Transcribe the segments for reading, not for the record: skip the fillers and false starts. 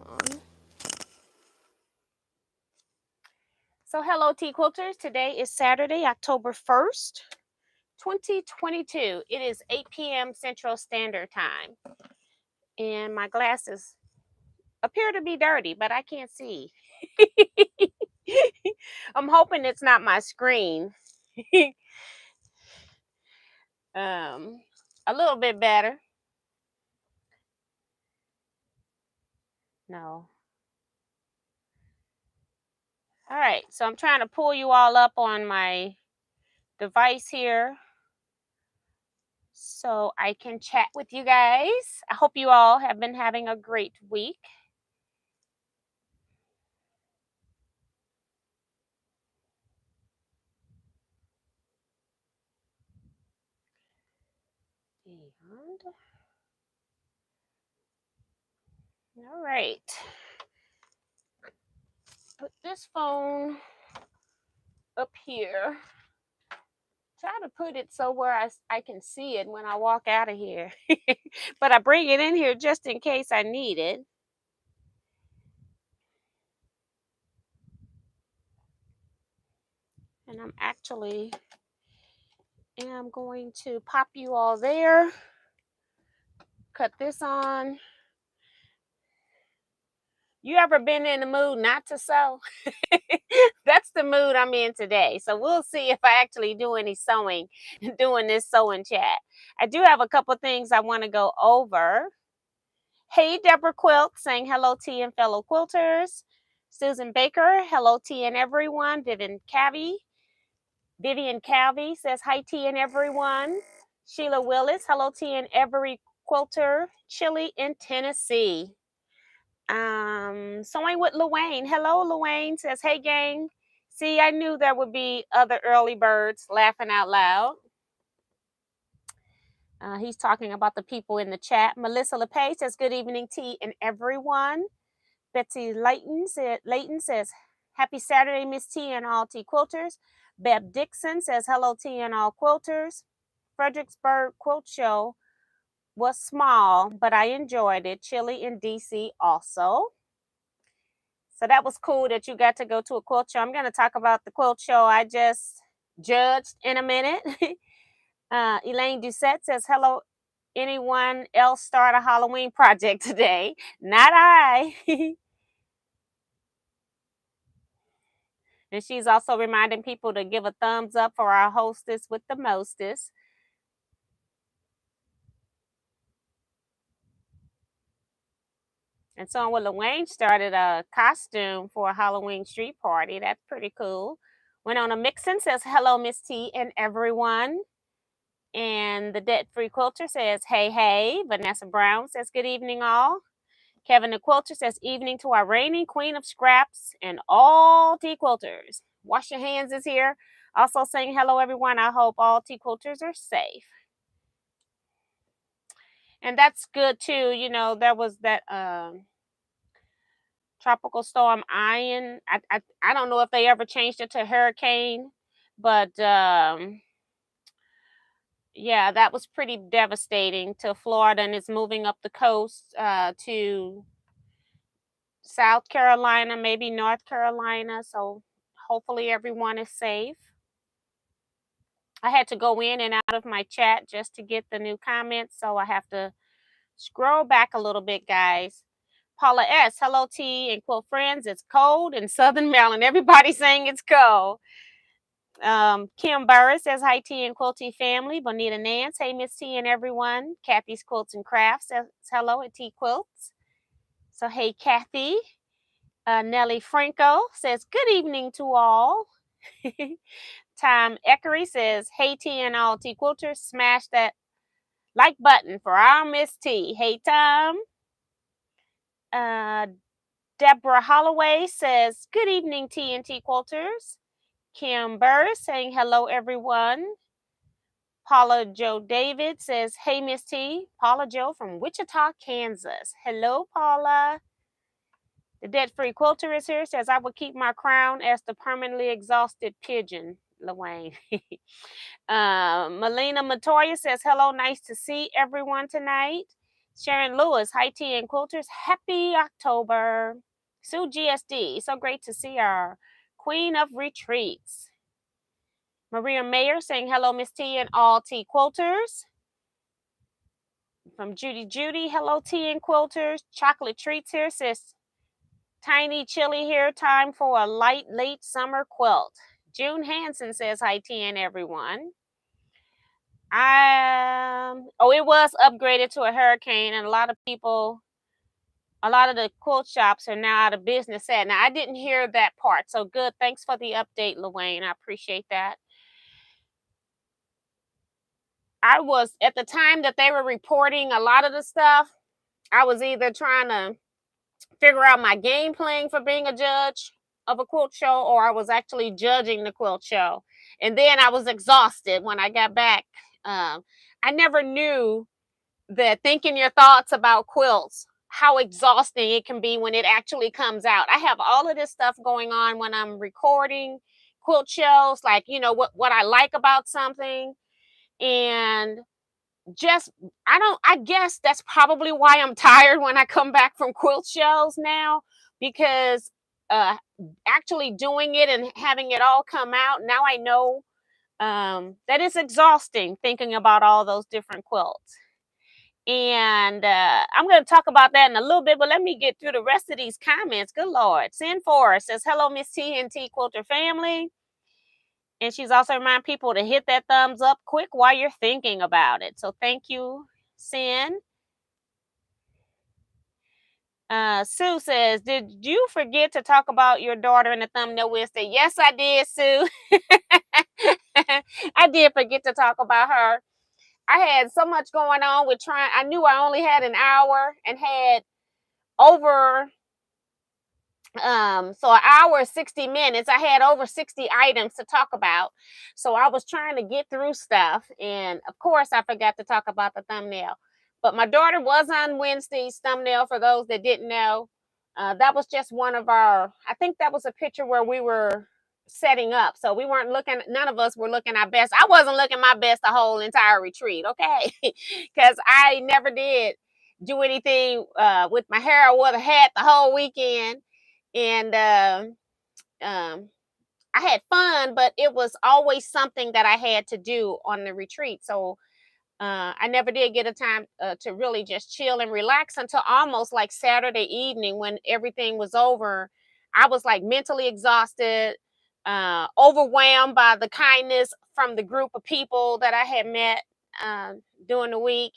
on. So hello Teaquilters. Today is Saturday, October 1st, 2022. It is 8 p.m. Central Standard Time. And my glasses appear to be dirty, but I can't see. I'm hoping it's not my screen. A little bit better. No. All right, so I'm trying to pull you all up on my device here so I can chat with you guys. I hope you all have been having a great week. And all right, put this phone up here. Try to put it so where I can see it when I walk out of here. But I bring it in here just in case I need it. And I'm going to pop you all there. Cut this on. You ever been in the mood not to sew? That's the mood I'm in today. So we'll see if I actually do any sewing doing this sewing chat. I do have a couple things I want to go over. Hey, Deborah Quilt saying hello T and fellow quilters. Susan Baker, hello T and everyone. Vivian Calvey says hi T and everyone. Sheila Willis, hello T and every quilter. Chile in Tennessee. Sewing with Luane. Hello, Luane says, hey gang. See, I knew there would be other early birds laughing out loud. He's talking about the people in the chat. Melissa LePage says, good evening, T and everyone. Betsy Layton says, happy Saturday, Miss T and all T quilters. Beb Dixon says, hello, T and all quilters. Fredericksburg Quilt Show was small, but I enjoyed it. Chilly in DC also. So that was cool that you got to go to a quilt show. I'm going to talk about the quilt show I just judged in a minute. Elaine Doucette says, hello, anyone else start a Halloween project today? Not I. And she's also reminding people to give a thumbs up for our hostess with the mostest. And so with Luane started a costume for a Halloween street party. That's pretty cool. Went on a mixin, says, hello, Miss T and everyone. And the Debt Free Quilter says, hey, hey. Vanessa Brown says, good evening, all. Kevin the Quilter says, evening to our reigning queen of scraps and all tea quilters. Wash your hands is here. Also saying hello, everyone. I hope all tea quilters are safe. And that's good, too. You know, there was that tropical storm Ian. I don't know if they ever changed it to hurricane, but yeah, that was pretty devastating to Florida, and it's moving up the coast to South Carolina, maybe North Carolina. So hopefully everyone is safe. I had to go in and out of my chat just to get the new comments, so I have to scroll back a little bit, guys. Paula S, hello T and quilt friends. It's cold in Southern Maryland. Everybody's saying it's cold. Kim Burris says, hi T and Quilty family. Bonita Nance, hey Miss T and everyone. Kathy's Quilts and Crafts says hello at T Quilts. So hey Kathy. Nellie Franco says, good evening to all. Tom Eckery says, hey T and all T Quilters, smash that like button for our Miss T. Hey Tom. Deborah Holloway says, good evening T and T Quilters. Kim Burr saying hello everyone. Paula Joe David says, hey Miss T. Paula Joe from Wichita, Kansas. Hello Paula. The Debt Free Quilter is here, says, I will keep my crown as the permanently exhausted pigeon, Luane. Melina Matoya says, hello, nice to see everyone tonight. Sharon Lewis, hi T and Quilters, happy October. Sue GSD, so great to see our Queen of Retreats. Maria Mayer saying hello, Miss T and all T Quilters. From Judy, hello T and Quilters. Chocolate Treats here says tiny chilly here, time for a light late summer quilt. June Hansen says hi T and everyone. It was upgraded to a hurricane, and a lot of the quilt shops are now out of business. Now I didn't hear that part, so good. Thanks for the update, Luane. I appreciate that. I was, at the time that they were reporting a lot of the stuff, I was either trying to figure out my game playing for being a judge of a quilt show, or I was actually judging the quilt show. And then I was exhausted when I got back. I never knew that thinking your thoughts about quilts, how exhausting it can be when it actually comes out. I have all of this stuff going on when I'm recording quilt shows, like, what I like about something. And I guess that's probably why I'm tired when I come back from quilt shows now, because actually doing it and having it all come out, now I know that it's exhausting thinking about all those different quilts. And I'm going to talk about that in a little bit, but let me get through the rest of these comments. Good Lord. Sin Forest says, hello, Miss T and T Quilter family. And she's also reminding people to hit that thumbs up quick while you're thinking about it. So thank you, Sin. Sue says, did you forget to talk about your daughter in the thumbnail Wednesday? Yes, I did, Sue. I did forget to talk about her. I had so much going on with I knew I only had an hour and had over, so an hour, 60 minutes. I had over 60 items to talk about. So I was trying to get through stuff. And of course, I forgot to talk about the thumbnail. But my daughter was on Wednesday's thumbnail, for those that didn't know. That was just one of I think that was a picture where we were setting up. So we weren't looking, none of us were looking our best. I wasn't looking my best the whole entire retreat, okay? Because I never did do anything with my hair. I wore the hat the whole weekend. And I had fun, but it was always something that I had to do on the retreat. So I never did get a time to really just chill and relax until almost like Saturday evening, when everything was over. I was like mentally exhausted, overwhelmed by the kindness from the group of people that I had met during the week.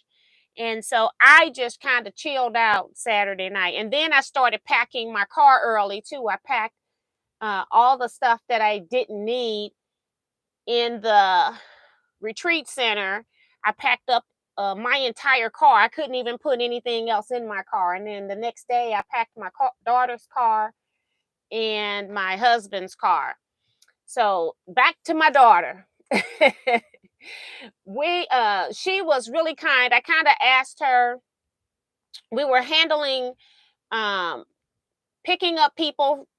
And so I just kind of chilled out Saturday night. And then I started packing my car early too. I packed all the stuff that I didn't need in the retreat center. I packed up my entire car. I couldn't even put anything else in my car. And then the next day I packed my daughter's car and my husband's car. So back to my daughter. She was really kind. I kind of asked her, we were handling picking up people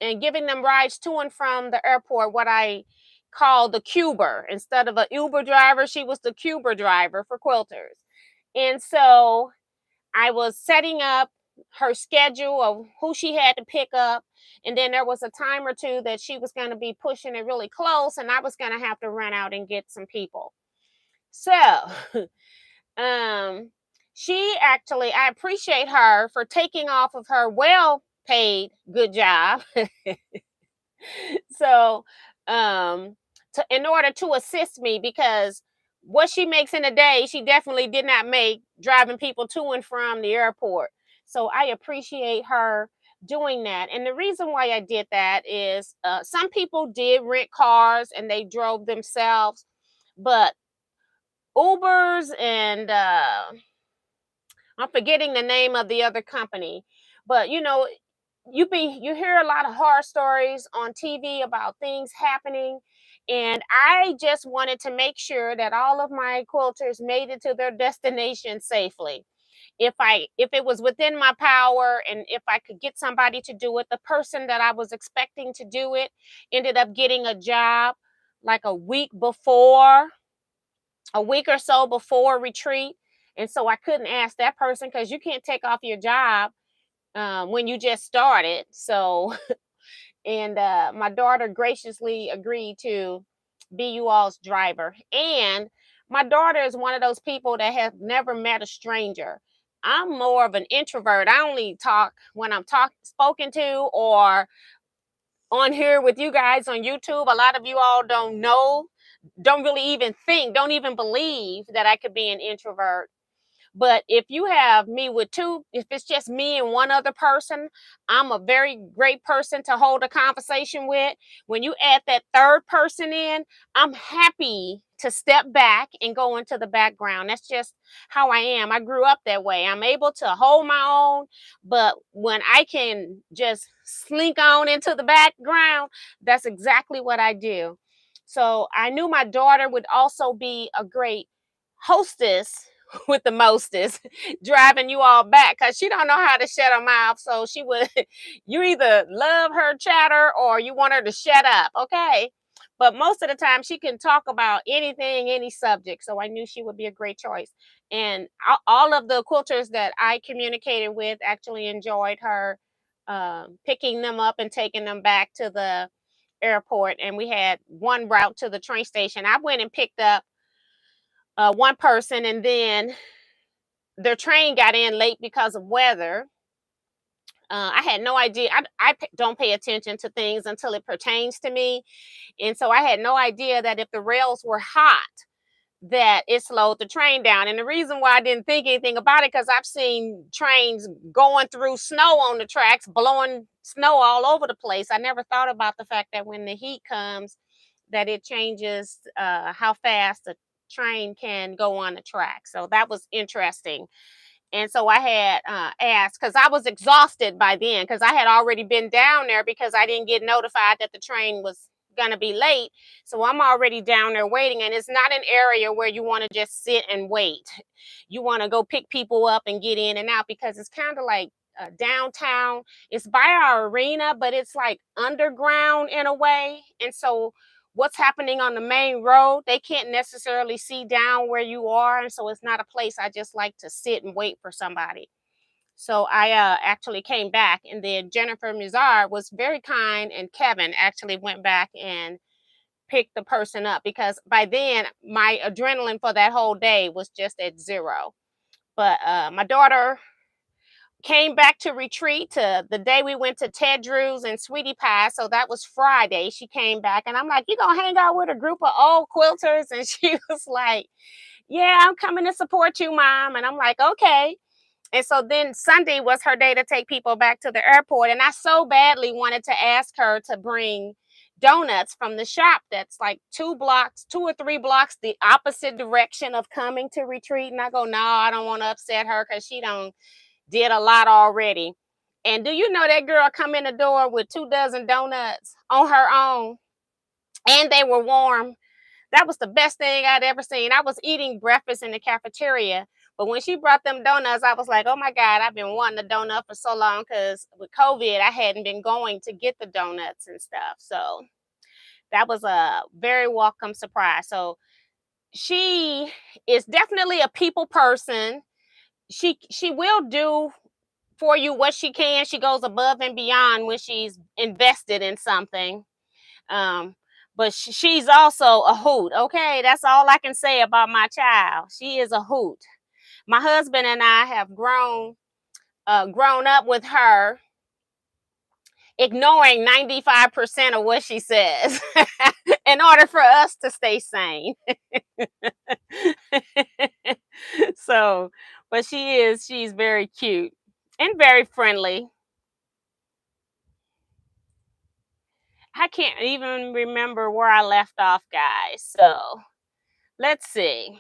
and giving them rides to and from the airport, what I call the Cuber. Instead of an Uber driver, she was the Cuber driver for quilters. And so I was setting up her schedule of who she had to pick up. And then there was a time or two that she was going to be pushing it really close, and I was going to have to run out and get some people. So she actually, I appreciate her for taking off of her well-paid good job. So in order to assist me, because what she makes in a day, she definitely did not make driving people to and from the airport. So I appreciate her doing that. And the reason why I did that is some people did rent cars and they drove themselves, but Ubers and I'm forgetting the name of the other company, but you hear a lot of horror stories on TV about things happening, and I just wanted to make sure that all of my quilters made it to their destination safely. If it was within my power and if I could get somebody to do it, the person that I was expecting to do it ended up getting a job like a week or so before retreat. And so I couldn't ask that person because you can't take off your job when you just started. So, and my daughter graciously agreed to be you all's driver. And my daughter is one of those people that have never met a stranger. I'm more of an introvert. I only talk when I'm spoken to, or on here with you guys on YouTube. A lot of you all don't really even think, don't even believe that I could be an introvert. But if you have me with two, if it's just me and one other person, I'm a very great person to hold a conversation with. When you add that third person in, I'm happy to step back and go into the background. That's just how I am. I grew up that way. I'm able to hold my own, but when I can just slink on into the background, that's exactly what I do. So I knew my daughter would also be a great hostess with the mostest, driving you all back, because she don't know how to shut her mouth. So she would, you either love her chatter or you want her to shut up, okay? But most of the time she can talk about anything, any subject. So I knew she would be a great choice. And all of the quilters that I communicated with actually enjoyed her picking them up and taking them back to the airport. And we had one route to the train station. I went and picked up one person, and then their train got in late because of weather. I had no idea. Don't pay attention to things until it pertains to me. And so I had no idea that if the rails were hot, that it slowed the train down. And the reason why I didn't think anything about it, because I've seen trains going through snow on the tracks, blowing snow all over the place. I never thought about the fact that when the heat comes, that it changes how fast a train can go on the track. So that was interesting. And so I had asked, because I was exhausted by then, because I had already been down there because I didn't get notified that the train was going to be late. So I'm already down there waiting. And it's not an area where you want to just sit and wait. You want to go pick people up and get in and out, because it's kind of like downtown. It's by our arena, but it's like underground in a way. And so what's happening on the main road, they can't necessarily see down where you are. And so it's not a place I just like to sit and wait for somebody. So I actually came back, and then Jennifer Mizar was very kind, and Kevin actually went back and picked the person up, because by then my adrenaline for that whole day was just at zero. But my daughter came back to retreat to the day we went to Ted Drew's and Sweetie Pie. So that was Friday. She came back, and I'm like, you gonna hang out with a group of old quilters? And she was like, yeah, I'm coming to support you, Mom. And I'm like, okay. And so then Sunday was her day to take people back to the airport. And I so badly wanted to ask her to bring donuts from the shop that's like 2 or 3 blocks the opposite direction of coming to retreat. And I go, no, I don't want to upset her, because she did a lot already. And do you know that girl come in the door with 2 dozen donuts on her own, and they were warm? That was the best thing I'd ever seen. I was eating breakfast in the cafeteria, but when she brought them donuts, I was like, oh my God, I've been wanting a donut for so long, because with COVID, I hadn't been going to get the donuts and stuff. So that was a very welcome surprise. So she is definitely a people person. She will do for you what she can. She goes above and beyond when she's invested in something. But she's also a hoot. Okay, that's all I can say about my child. She is a hoot. My husband and I have grown up with her, ignoring 95% of what she says in order for us to stay sane. So, but she's very cute and very friendly. I can't even remember where I left off, guys. So let's see.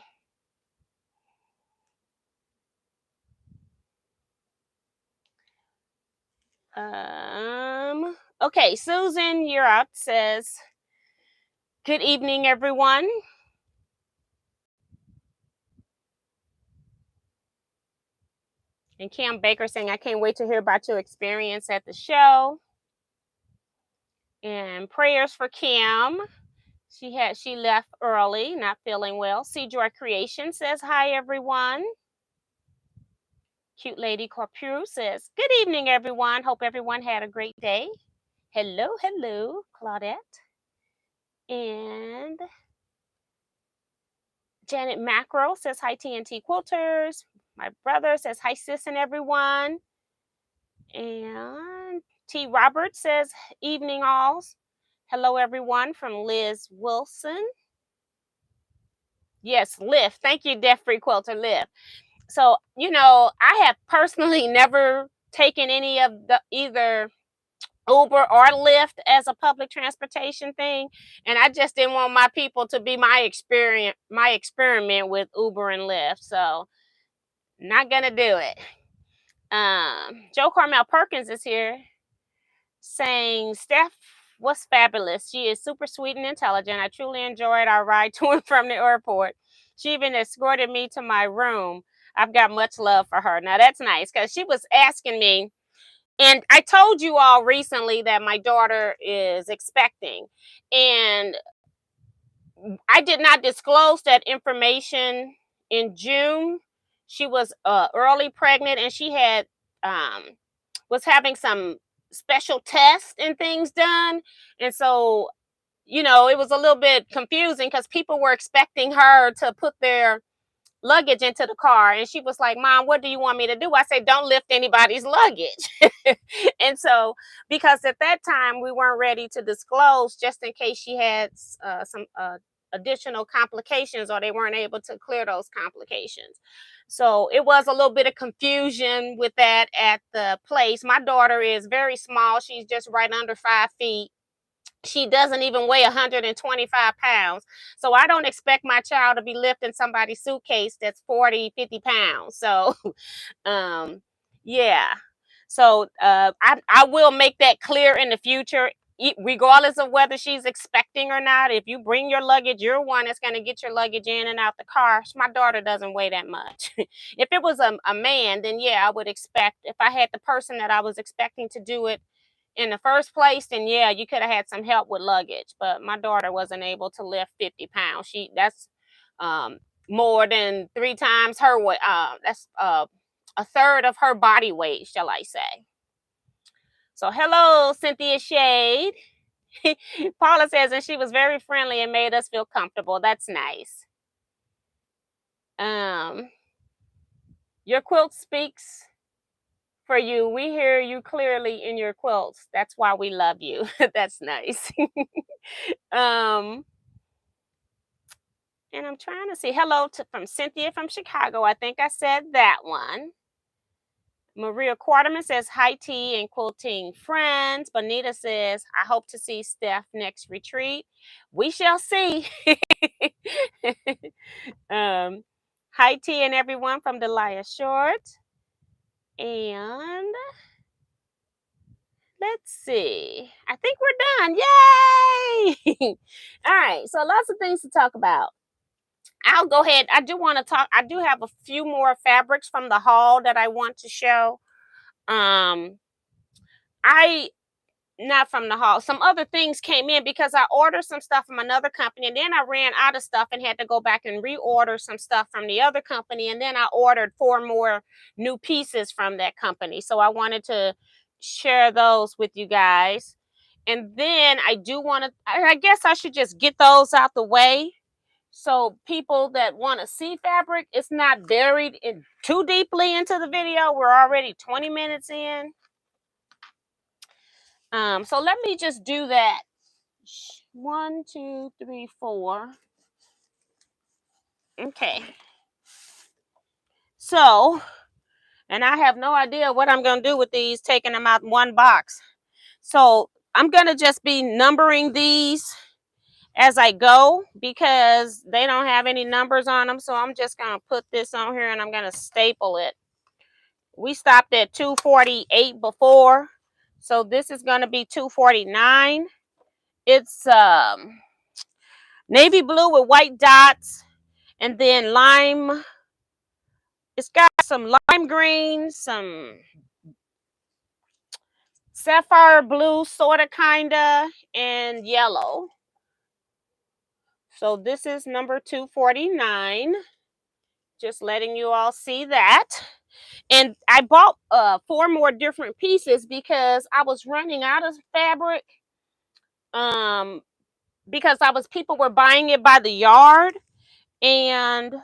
Okay, Susan, you're up. Says, good evening, everyone. And Kim Baker saying, I can't wait to hear about your experience at the show. And prayers for Kim. She left early, not feeling well. C Joy Creation says, hi, everyone. Cute Lady Corpuru says, good evening, everyone. Hope everyone had a great day. Hello, hello, Claudette. And Janet Macro says, hi, TNT Quilters. My brother says, hi, sis and everyone. And T. Roberts says, evening alls. Hello, everyone, from Liz Wilson. Yes, Lyft. Thank you, Deaf Free Quilter, Lyft. So, I have personally never taken any of the either Uber or Lyft as a public transportation thing, and I just didn't want my people to be my experiment with Uber and Lyft. So, not gonna do it. Joe Carmel Perkins is here saying, Steph was fabulous. She is super sweet and intelligent. I truly enjoyed our ride to and from the airport. She even escorted me to my room. I've got much love for her. Now, that's nice because she was asking me, and I told you all recently that my daughter is expecting, and I did not disclose that information in June. She was early pregnant, and she had was having some special tests and things done, and so it was a little bit confusing because people were expecting her to put their luggage into the car, and she was like, Mom, what do you want me to do? I said, don't lift anybody's luggage. And so, because at that time we weren't ready to disclose, just in case she had some additional complications, or they weren't able to clear those complications. So it was a little bit of confusion with that at the place. My daughter is very small. She's just right under 5 feet. She doesn't even weigh 125 pounds. So I don't expect my child to be lifting somebody's suitcase that's 40, 50 pounds. So, yeah. So I will make that clear in the future, regardless of whether she's expecting or not. If you bring your luggage, you're one that's going to get your luggage in and out the car. My daughter doesn't weigh that much. If it was a man, then yeah, I would expect, if I had the person that I was expecting to do it in the first place, then yeah, you could have had some help with luggage. But my daughter wasn't able to lift 50 pounds. That's more than 3 times her weight. That's a third of her body weight, shall I say. So hello, Cynthia Shade. Paula says, and she was very friendly and made us feel comfortable. That's nice. Your quilt speaks for you. We hear you clearly in your quilts. That's why we love you. That's nice. And I'm trying to see. Hello from Cynthia from Chicago. I think I said that one. Maria Quarterman says, hi, T and quilting friends. Bonita says, I hope to see Steph next retreat. We shall see. Hi, T and everyone from Delia Short. And let's see. I think we're done. Yay! All right. So lots of things to talk about. I'll go ahead. I do want to talk. I do have a few more fabrics from the haul that I want to show. Not from the haul. Some other things came in because I ordered some stuff from another company, and then I ran out of stuff and had to go back and reorder some stuff from the other company. And then I ordered 4 more new pieces from that company. So I wanted to share those with you guys. And then I do want to, I guess I should just get those out the way. So people that want to see fabric, it's not buried too deeply into the video. We're already 20 minutes in. So let me just do that. 1, 2, 3, 4. Okay. So, and I have no idea what I'm going to do with these, taking them out in one box. So I'm going to just be numbering these as I go because they don't have any numbers on them. So I'm just going to put this on here and I'm going to staple it. We stopped at 248 before. So this is going to be 249. It's navy blue with white dots, and then lime. It's got some lime green, some sapphire blue, sorta, kinda, and yellow. So this is number 249. Just letting you all see that. And I bought 4 more different pieces because I was running out of fabric. Because people were buying it by the yard, and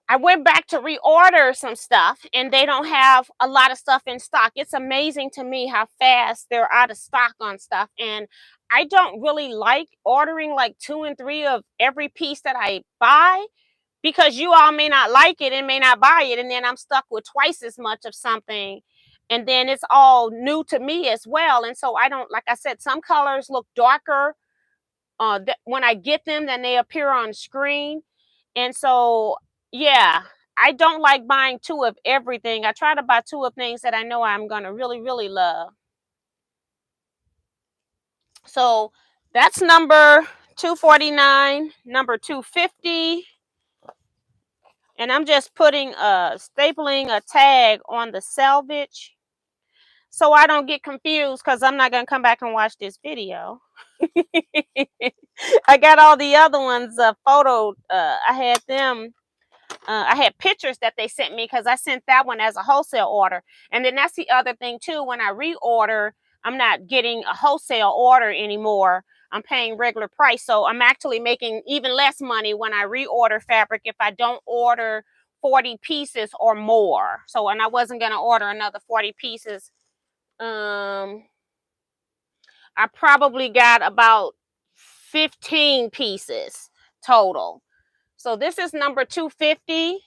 I went back to reorder some stuff, and they don't have a lot of stuff in stock. It's amazing to me how fast they're out of stock on stuff. And I don't really like ordering like 2 and 3 of every piece that I buy, because you all may not like it and may not buy it, and then I'm stuck with twice as much of something, and then it's all new to me as well. And so I don't, like I said, some colors look darker when I get them than they appear on screen. And so, yeah, I don't like buying 2 of everything. I try to buy 2 of things that I know I'm going to really, really love. So that's number 249, number 250. And I'm just putting stapling a tag on the selvage so I don't get confused, because I'm not going to come back and watch this video. I got all the other ones photoed. I had them. I had pictures that they sent me, because I sent that one as a wholesale order. And then that's the other thing too. When I reorder, I'm not getting a wholesale order anymore. I'm paying regular price. So I'm actually making even less money when I reorder fabric if I don't order 40 pieces or more. So, and I wasn't going to order another 40 pieces. I probably got about 15 pieces total. So this is number 250.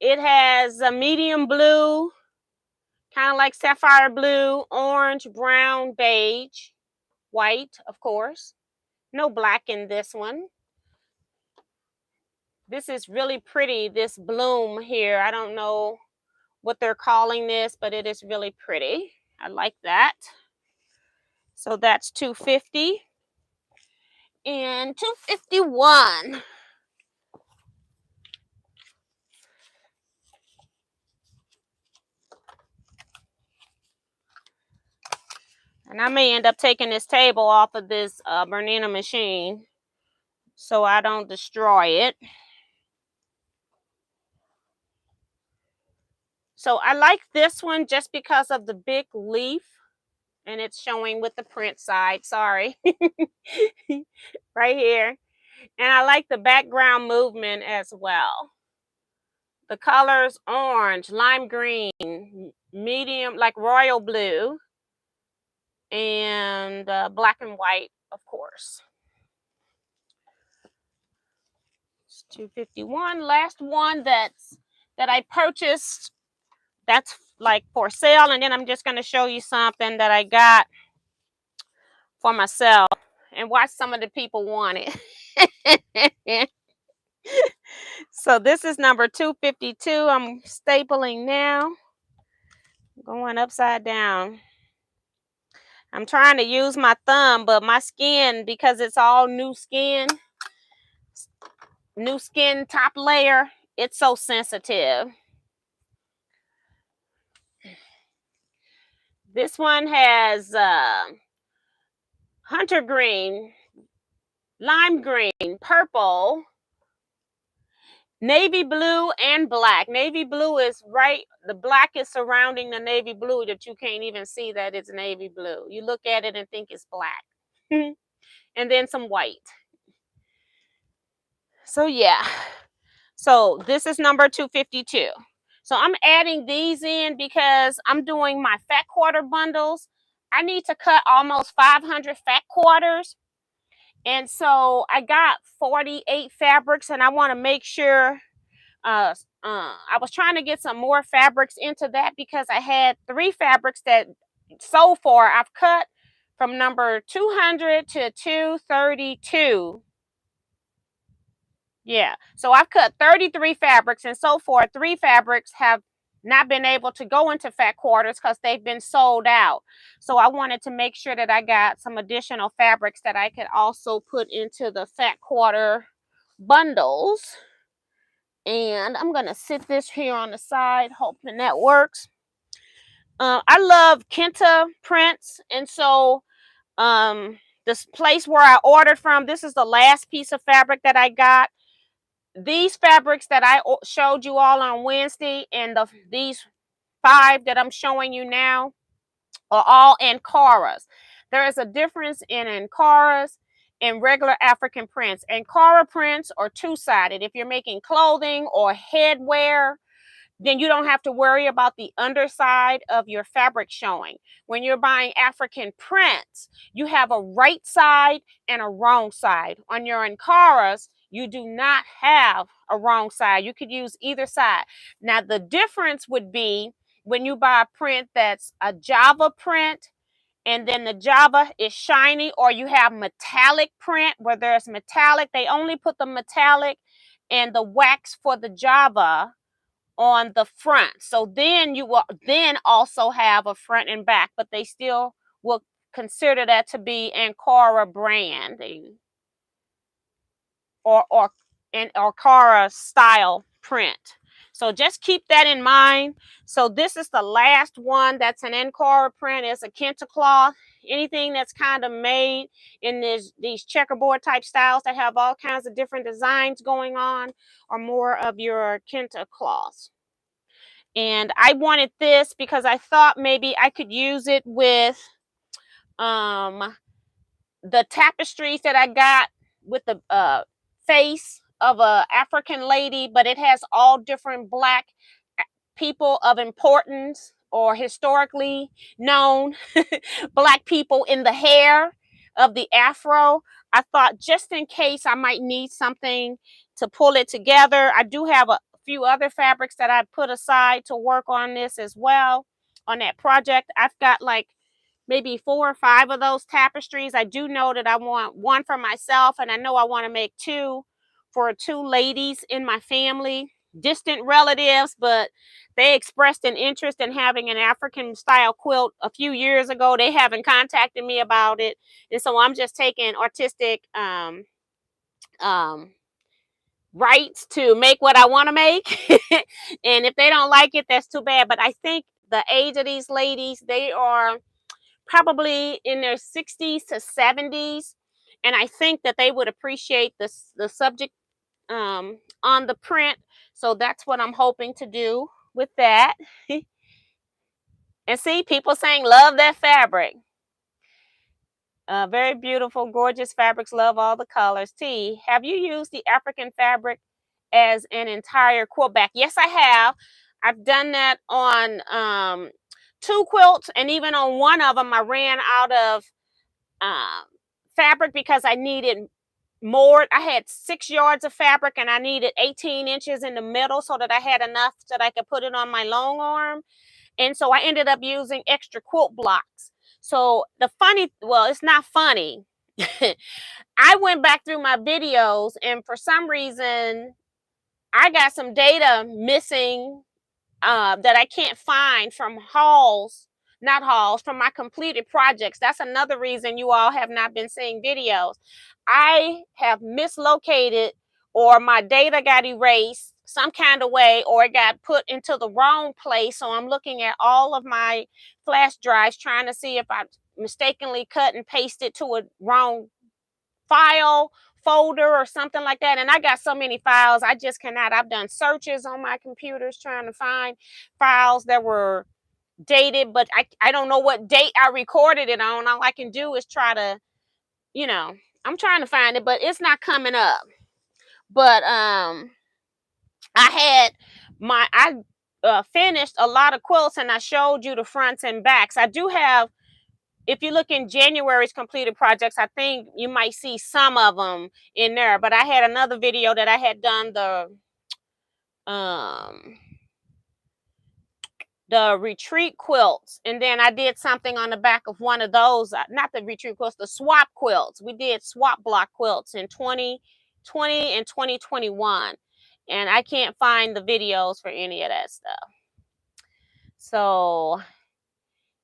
It has a medium blue, kind of like sapphire blue, orange, brown, beige, white, of course. No black in this one. This is really pretty, this bloom here. I don't know what they're calling this, but it is really pretty. I like that. So that's 250. And 251. And I may end up taking this table off of this Bernina machine so I don't destroy it. So I like this one just because of the big leaf, and it's showing with the print side. Sorry. Right here. And I like the background movement as well. The colors: orange, lime green, medium, like royal blue, and black and white, of course. It's 251. Last one that I purchased, that's like for sale. And then I'm just going to show you something that I got for myself and watch some of the people want it. So this is number 252. I'm stapling now. Going upside down. I'm trying to use my thumb, but my skin, because it's all new skin top layer, it's so sensitive. This one has hunter green, lime green, purple, navy blue, and black. Navy blue is right, the black is surrounding the navy blue that you can't even see that it's navy blue. You look at it and think it's black. And then some white. So yeah. So this is number 252. So I'm adding these in because I'm doing my fat quarter bundles. I need to cut almost 500 fat quarters. And so I got 48 fabrics, and I want to make sure I was trying to get some more fabrics into that, because I had 3 fabrics that so far I've cut from number 200 to 232. Yeah, so I've cut 33 fabrics, and so far 3 fabrics have not been able to go into fat quarters because they've been sold out. So I wanted to make sure that I got some additional fabrics that I could also put into the fat quarter bundles. And I'm going to sit this here on the side, hoping that works. I love Kenta prints, and so this place where I ordered from, this is the last piece of fabric that I got. these fabrics that I showed you all on Wednesday and these 5 that I'm showing you now are all Ankaras. There is a difference in Ankaras and regular African prints. Ankara prints are two-sided. If you're making clothing or headwear, then you don't have to worry about the underside of your fabric showing. When you're buying African prints, you have a right side and a wrong side. On your Ankaras, you do not have a wrong side. You could use either side. Now, the difference would be when you buy a print that's a Java print, and then the Java is shiny, or you have metallic print where there's metallic. They only put the metallic and the wax for the Java on the front. So then you will then also have a front and back, but they still will consider that to be Ankara branding or Ankara style print. So just keep that in mind. So this is the last one that's an Ankara print. It's a kente cloth. Anything that's kind of made in these checkerboard type styles that have all kinds of different designs going on are more of your kente cloths. And I wanted this because I thought maybe I could use it with the tapestries that I got with the face of a African lady, but it has all different Black people of importance or historically known Black people in the hair of the afro. I thought just in case I might need something to pull it together. I do have a few other fabrics that I put aside to work on this as well on that project. I've got like maybe 4 or 5 of those tapestries. I do know that I want one for myself, and I know I want to make 2 for 2 ladies in my family, distant relatives, but they expressed an interest in having an African style quilt a few years ago. They haven't contacted me about it, and so I'm just taking artistic rights to make what I want to make. And if they don't like it, that's too bad. But I think the age of these ladies, they are probably in their 60s to 70s, and I think that they would appreciate the subject on the print. So that's what I'm hoping to do with that. And see, people saying love that fabric. Very beautiful, gorgeous fabrics. Love all the colors. T, have you used the African fabric as an entire quilt back? Yes, I have. I've done that on 2 quilts, and even on one of them, I ran out of fabric because I needed more. I had 6 yards of fabric, and I needed 18 inches in the middle so that I had enough that I could put it on my long arm. And so I ended up using extra quilt blocks. So well, it's not funny. I went back through my videos, and for some reason, I got some data missing that I can't find from from my completed projects. That's another reason you all have not been seeing videos. I have mislocated, or my data got erased some kind of way, or it got put into the wrong place. So I'm looking at all of my flash drives trying to see if I mistakenly cut and pasted to a wrong file folder or something like that. And I got so many files, I just cannot. I've done searches on my computers trying to find files that were dated, but I don't know what date I recorded it on. All I can do is try to, I'm trying to find it, but it's not coming up. But I finished a lot of quilts, and I showed you the fronts and backs. I do have, if you look in January's completed projects, I think you might see some of them in there. But I had another video that I had done the retreat quilts, and then I did something on the back of one of those, not the retreat quilts, the swap quilts. We did swap block quilts in 2020 and 2021, and I can't find the videos for any of that stuff. So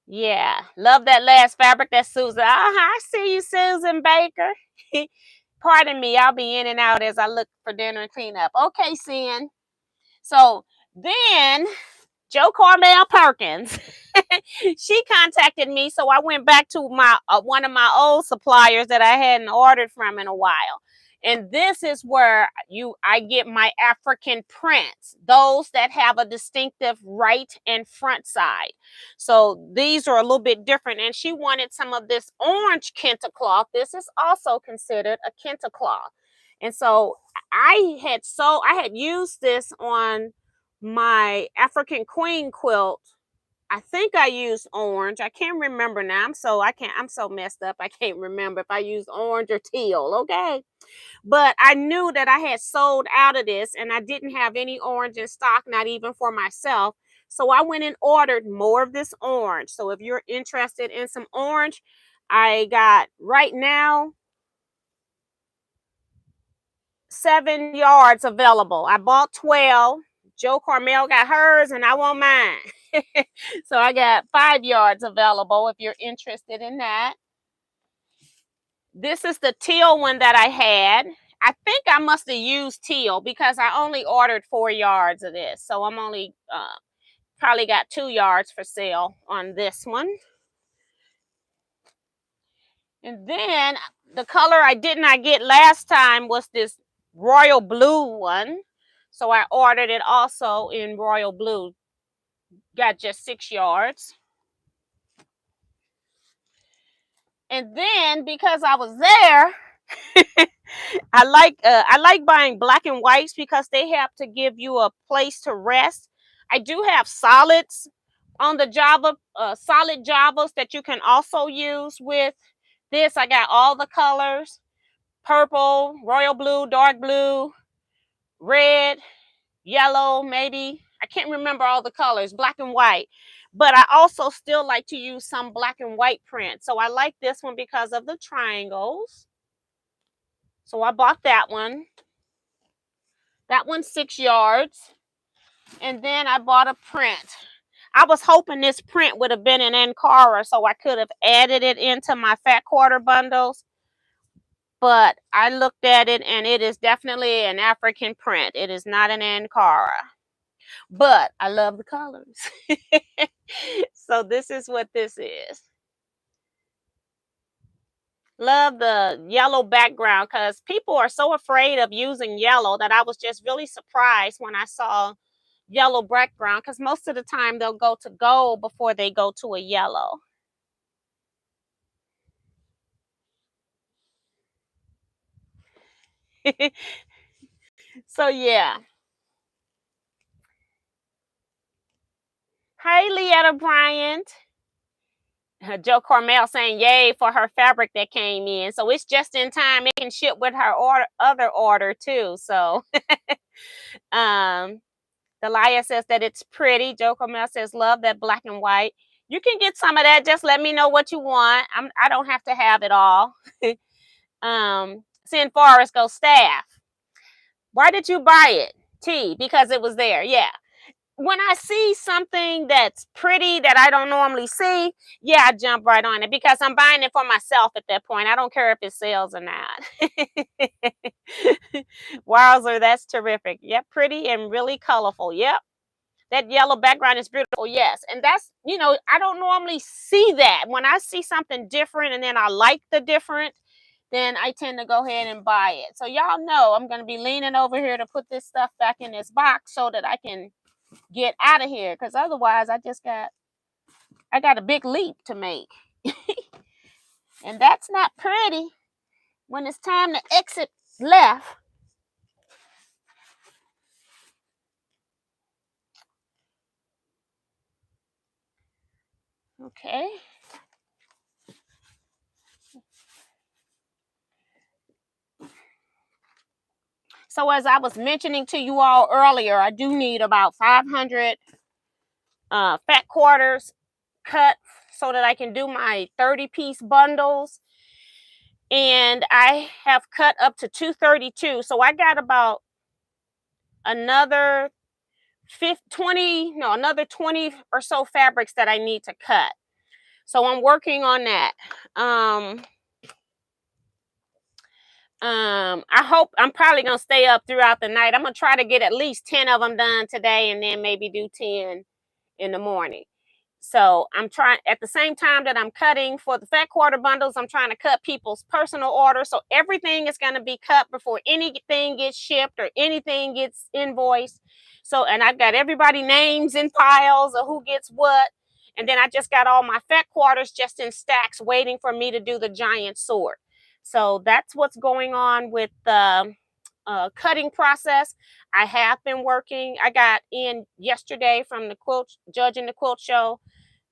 yeah, love that last fabric. That's Susan. I see you, Susan Baker. Pardon me, I'll be in and out as I look for dinner and clean up. Okay, Sin. So then Joe Carmel Perkins, she contacted me, so I went back to my one of my old suppliers that I hadn't ordered from in a while. And this is where I get my African prints, those that have a distinctive right and front side. So these are a little bit different. And she wanted some of this orange kente cloth. This is also considered a kente cloth. And so I had used this on my African Queen quilt. I think I used orange. I can't remember now. I'm so messed up. I can't remember if I used orange or teal. Okay. But I knew that I had sold out of this and I didn't have any orange in stock, not even for myself. So I went and ordered more of this orange. So if you're interested in some orange, I got right now 7 yards available. I bought 12. Joe Carmel got hers and I want mine. So I got 5 yards available if you're interested in that. This is the teal one that I had. I think I must have used teal because I only ordered 4 yards of this. So I'm only probably got 2 yards for sale on this one. And then the color I did not get last time was this royal blue one. So I ordered it also in royal blue. Got just 6 yards. And then because I was there, I like buying black and whites because they have to give you a place to rest. I do have solids on the Java, solid Javas that you can also use with this. I got all the colors: purple, royal blue, dark blue, red, yellow, maybe. I can't remember all the colors, black and white. But I also still like to use some black and white print. So I like this one because of the triangles. So I bought that one. That one's 6 yards. And then I bought a print. I was hoping this print would have been in Ankara so I could have added it into my fat quarter bundles. But I looked at it and it is definitely an African print. It is not an Ankara. But I love the colors. So this is what this is. Love the yellow background because people are so afraid of using yellow that I was just really surprised when I saw yellow background, because most of the time they'll go to gold before they go to a yellow. So yeah. Hi, Leetta Bryant. Joe Carmel saying yay for her fabric that came in. So it's just in time. It can ship with her other order too. So Delia says that it's pretty. Joe Carmel says love that black and white. You can get some of that. Just let me know what you want. I don't have to have it all. Sin Forest goes staff. Why did you buy it? T, because it was there. Yeah. When I see something that's pretty that I don't normally see, yeah, I jump right on it because I'm buying it for myself at that point. I don't care if it sells or not. Wowzer, that's terrific. Yep, pretty and really colorful. Yep. That yellow background is beautiful. Yes. And that's, I don't normally see that. When I see something different and then I like the different, then I tend to go ahead and buy it. So y'all know I'm going to be leaning over here to put this stuff back in this box so that I can get out of here, because otherwise I got a big leap to make. And that's not pretty when it's time to exit left. Okay. So as I was mentioning to you all earlier, I do need about 500 fat quarters cut so that I can do my 30-piece bundles. And I have cut up to 232. So I got about another 20 or so fabrics that I need to cut. So I'm working on that. I hope I'm probably gonna stay up throughout the night. I'm gonna try to get at least 10 of them done today and then maybe do 10 in the morning. So I'm trying, at the same time that I'm cutting for the fat quarter bundles, I'm trying to cut people's personal orders. So everything is going to be cut before anything gets shipped or anything gets invoiced. So, and I've got everybody names in piles of who gets what. And then I just got all my fat quarters just in stacks waiting for me to do the giant sort. So that's what's going on with the cutting process. I have been working. I got in yesterday from the quilt, judging the quilt show.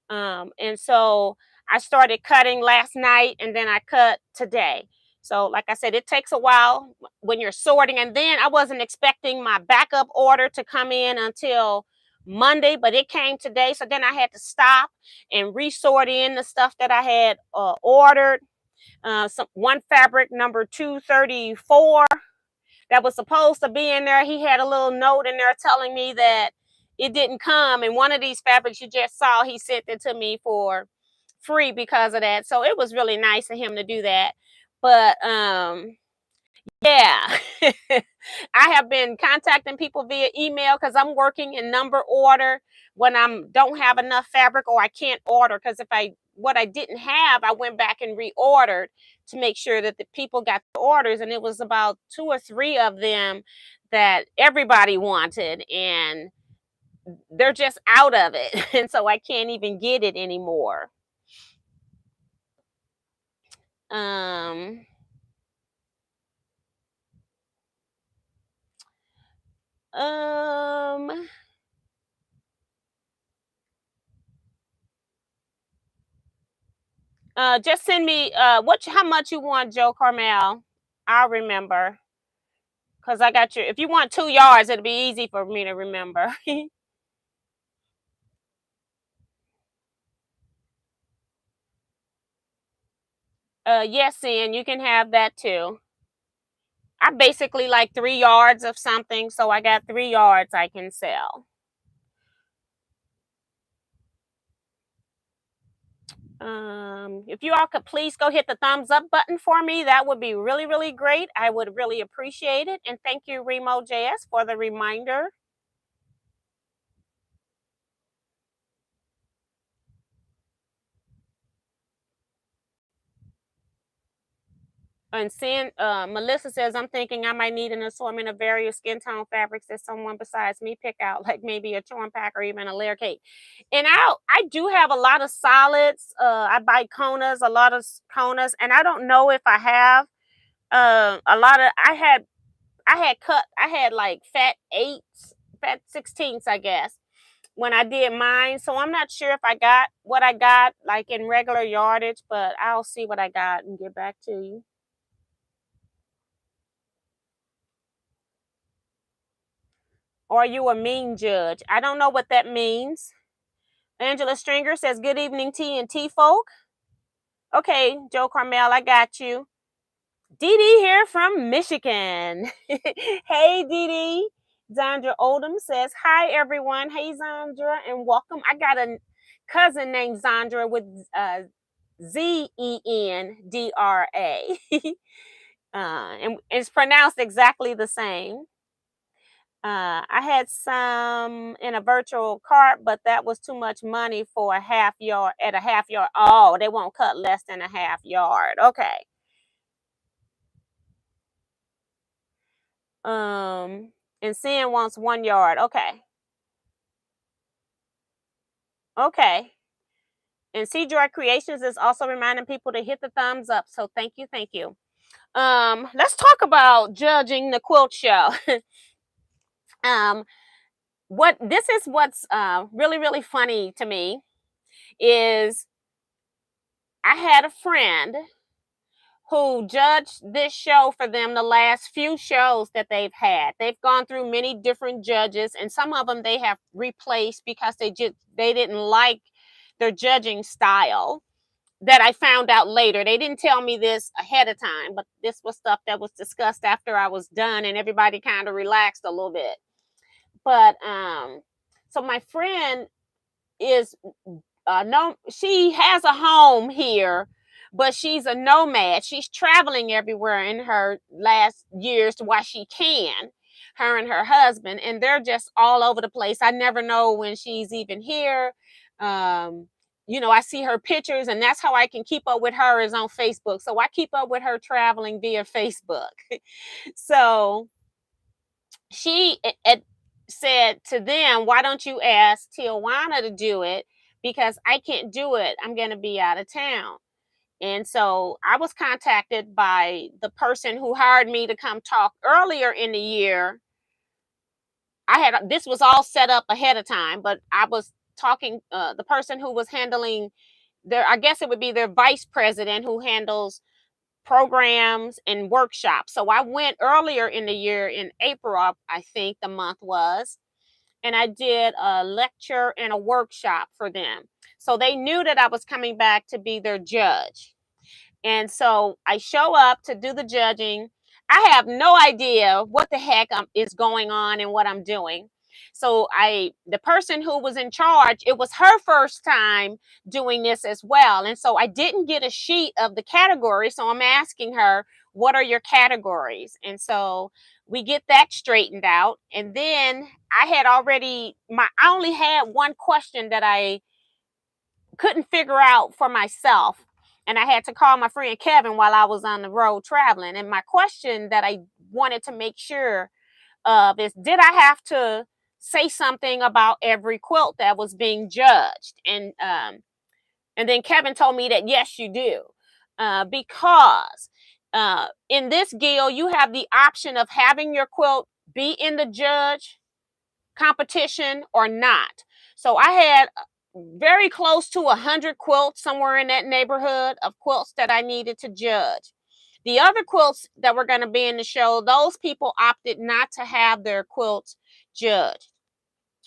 And so I started cutting last night and then I cut today. So like I said, it takes a while when you're sorting. And then I wasn't expecting my backup order to come in until Monday, but it came today. So then I had to stop and resort in the stuff that I had ordered. One fabric number 234 that was supposed to be in there. He had a little note in there telling me that it didn't come. And one of these fabrics you just saw, he sent it to me for free because of that. So it was really nice of him to do that. But yeah, I have been contacting people via email because I'm working in number order when I don't have enough fabric or I can't order. Because what I didn't have, I went back and reordered to make sure that the people got the orders. And it was about 2 or 3 of them that everybody wanted. And they're just out of it. And so I can't even get it anymore. Um, um, just send me how much you want, Joe Carmel. I'll remember. Because I got your, if you want 2 yards, it'll be easy for me to remember. Yes, and you can have that too. I basically like 3 yards of something, so I got 3 yards I can sell. If you all could please go hit the thumbs up button for me, that would be really, really great. I would really appreciate it. And thank you, Remo JS, for the reminder. And seeing Melissa says, I'm thinking I might need an assortment of various skin tone fabrics that someone besides me pick out, like maybe a torn pack or even a layer cake. And I do have a lot of solids. I buy Konas, a lot of Konas, and I don't know if I have a lot of. I had like fat 8s, fat 16s, I guess, when I did mine. So I'm not sure if I got what I got like in regular yardage, but I'll see what I got and get back to you. Or are you a mean judge? I don't know what that means. Angela Stringer says, good evening, T and T folk. Okay, Joe Carmel, I got you. Dee Dee here from Michigan. Hey, Dee Dee. Zandra Oldham says, hi, everyone. Hey, Zandra, and welcome. I got a cousin named Zandra with Zendra. And it's pronounced exactly the same. I had some in a virtual cart, but that was too much money for a half yard at a half yard. Oh, they won't cut less than a half yard. Okay. And Sin wants 1 yard. Okay. Okay. And C Joy Creations is also reminding people to hit the thumbs up. So thank you, thank you. Let's talk about judging the quilt show. What's really, really funny to me is I had a friend who judged this show for them the last few shows that they've had. They've gone through many different judges, and some of them they have replaced because they didn't like their judging style. That I found out later. They didn't tell me this ahead of time, but this was stuff that was discussed after I was done and everybody kind of relaxed a little bit. But so my friend is no, she has a home here, but she's a nomad. She's traveling everywhere in her last years while she can, her and her husband, and they're just all over the place. I never know when she's even here. You know, I see her pictures, and that's how I can keep up with her is on Facebook. So I keep up with her traveling via Facebook. So she said to them, why don't you ask Teajuana to do it? Because I can't do it. I'm going to be out of town. And so I was contacted by the person who hired me to come talk earlier in the year. This was all set up ahead of time, but I was talking, the person who was handling I guess it would be their vice president who handles programs and workshops. So I went earlier in the year in April, I think the month was, and I did a lecture and a workshop for them. So they knew that I was coming back to be their judge. And so I show up to do the judging. I have no idea what the heck is going on and what I'm doing. So the person who was in charge, it was her first time doing this as well. And so I didn't get a sheet of the categories. So I'm asking her, what are your categories? And so we get that straightened out. And then I only had one question that I couldn't figure out for myself. And I had to call my friend Kevin while I was on the road traveling. And my question that I wanted to make sure of is, did I have to say something about every quilt that was being judged? And then Kevin told me that, yes, you do. Because in this guild, you have the option of having your quilt be in the judge competition or not. So I had very close to 100 quilts, somewhere in that neighborhood of quilts that I needed to judge. The other quilts that were going to be in the show, those people opted not to have their quilts judged.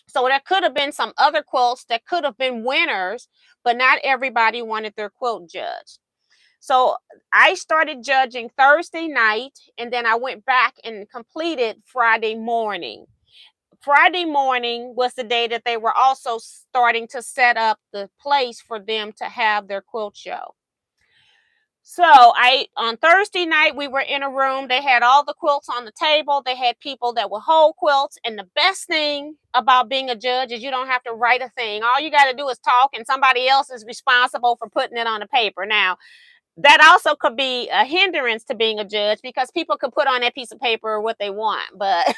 So there could have been some other quilts that could have been winners, but not everybody wanted their quilt judged. So I started judging Thursday night, and then I went back and completed Friday morning. Friday morning was the day that they were also starting to set up the place for them to have their quilt show. So on Thursday night, we were in a room. They had all the quilts on the table. They had people that would hold quilts. And the best thing about being a judge is you don't have to write a thing. All you got to do is talk, and somebody else is responsible for putting it on the paper. Now, that also could be a hindrance to being a judge, because people could put on that piece of paper what they want, but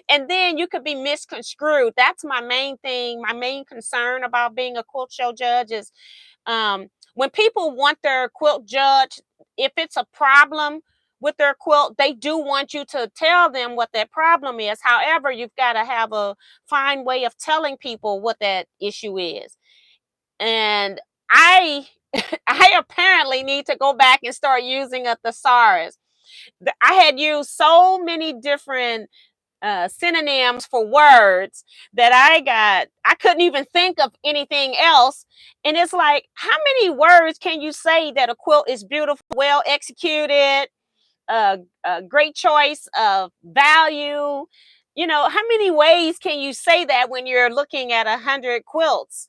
and then you could be misconstrued. That's my main thing. My main concern about being a quilt show judge is when people want their quilt judged, if it's a problem with their quilt, they do want you to tell them what that problem is. However, you've got to have a fine way of telling people what that issue is. And I apparently need to go back and start using a thesaurus. I had used so many different synonyms for words that I couldn't even think of anything else. And it's like, how many words can you say that a quilt is beautiful, well executed, a great choice of value? You know, how many ways can you say that when you're looking at 100 quilts?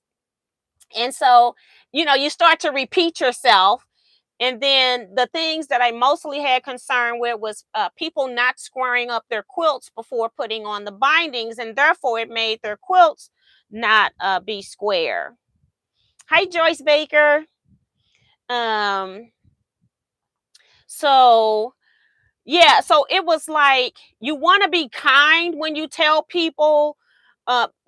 And so, you know, you start to repeat yourself. And then the things that I mostly had concern with was people not squaring up their quilts before putting on the bindings, and therefore it made their quilts not be square. Hi, Joyce Baker. So yeah, so it was like, you want to be kind when you tell people.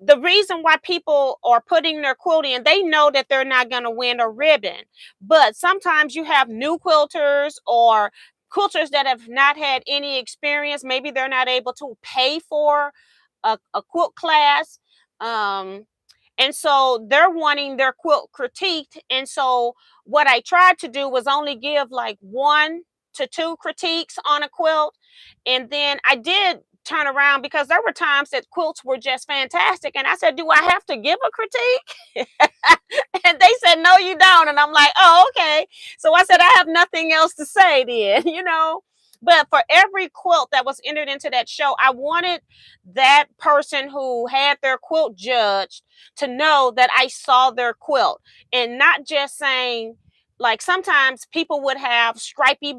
The reason why people are putting their quilt in, they know that they're not going to win a ribbon. But sometimes you have new quilters or quilters that have not had any experience. Maybe they're not able to pay for a quilt class. And so they're wanting their quilt critiqued. And so what I tried to do was only give like 1 to 2 critiques on a quilt. And then I did turn around, because there were times that quilts were just fantastic. And I said, do I have to give a critique? And they said, no, you don't. And I'm like, oh, okay. So I said, I have nothing else to say then, you know. But for every quilt that was entered into that show, I wanted that person who had their quilt judged to know that I saw their quilt, and not just saying, like, sometimes people would have a scrappy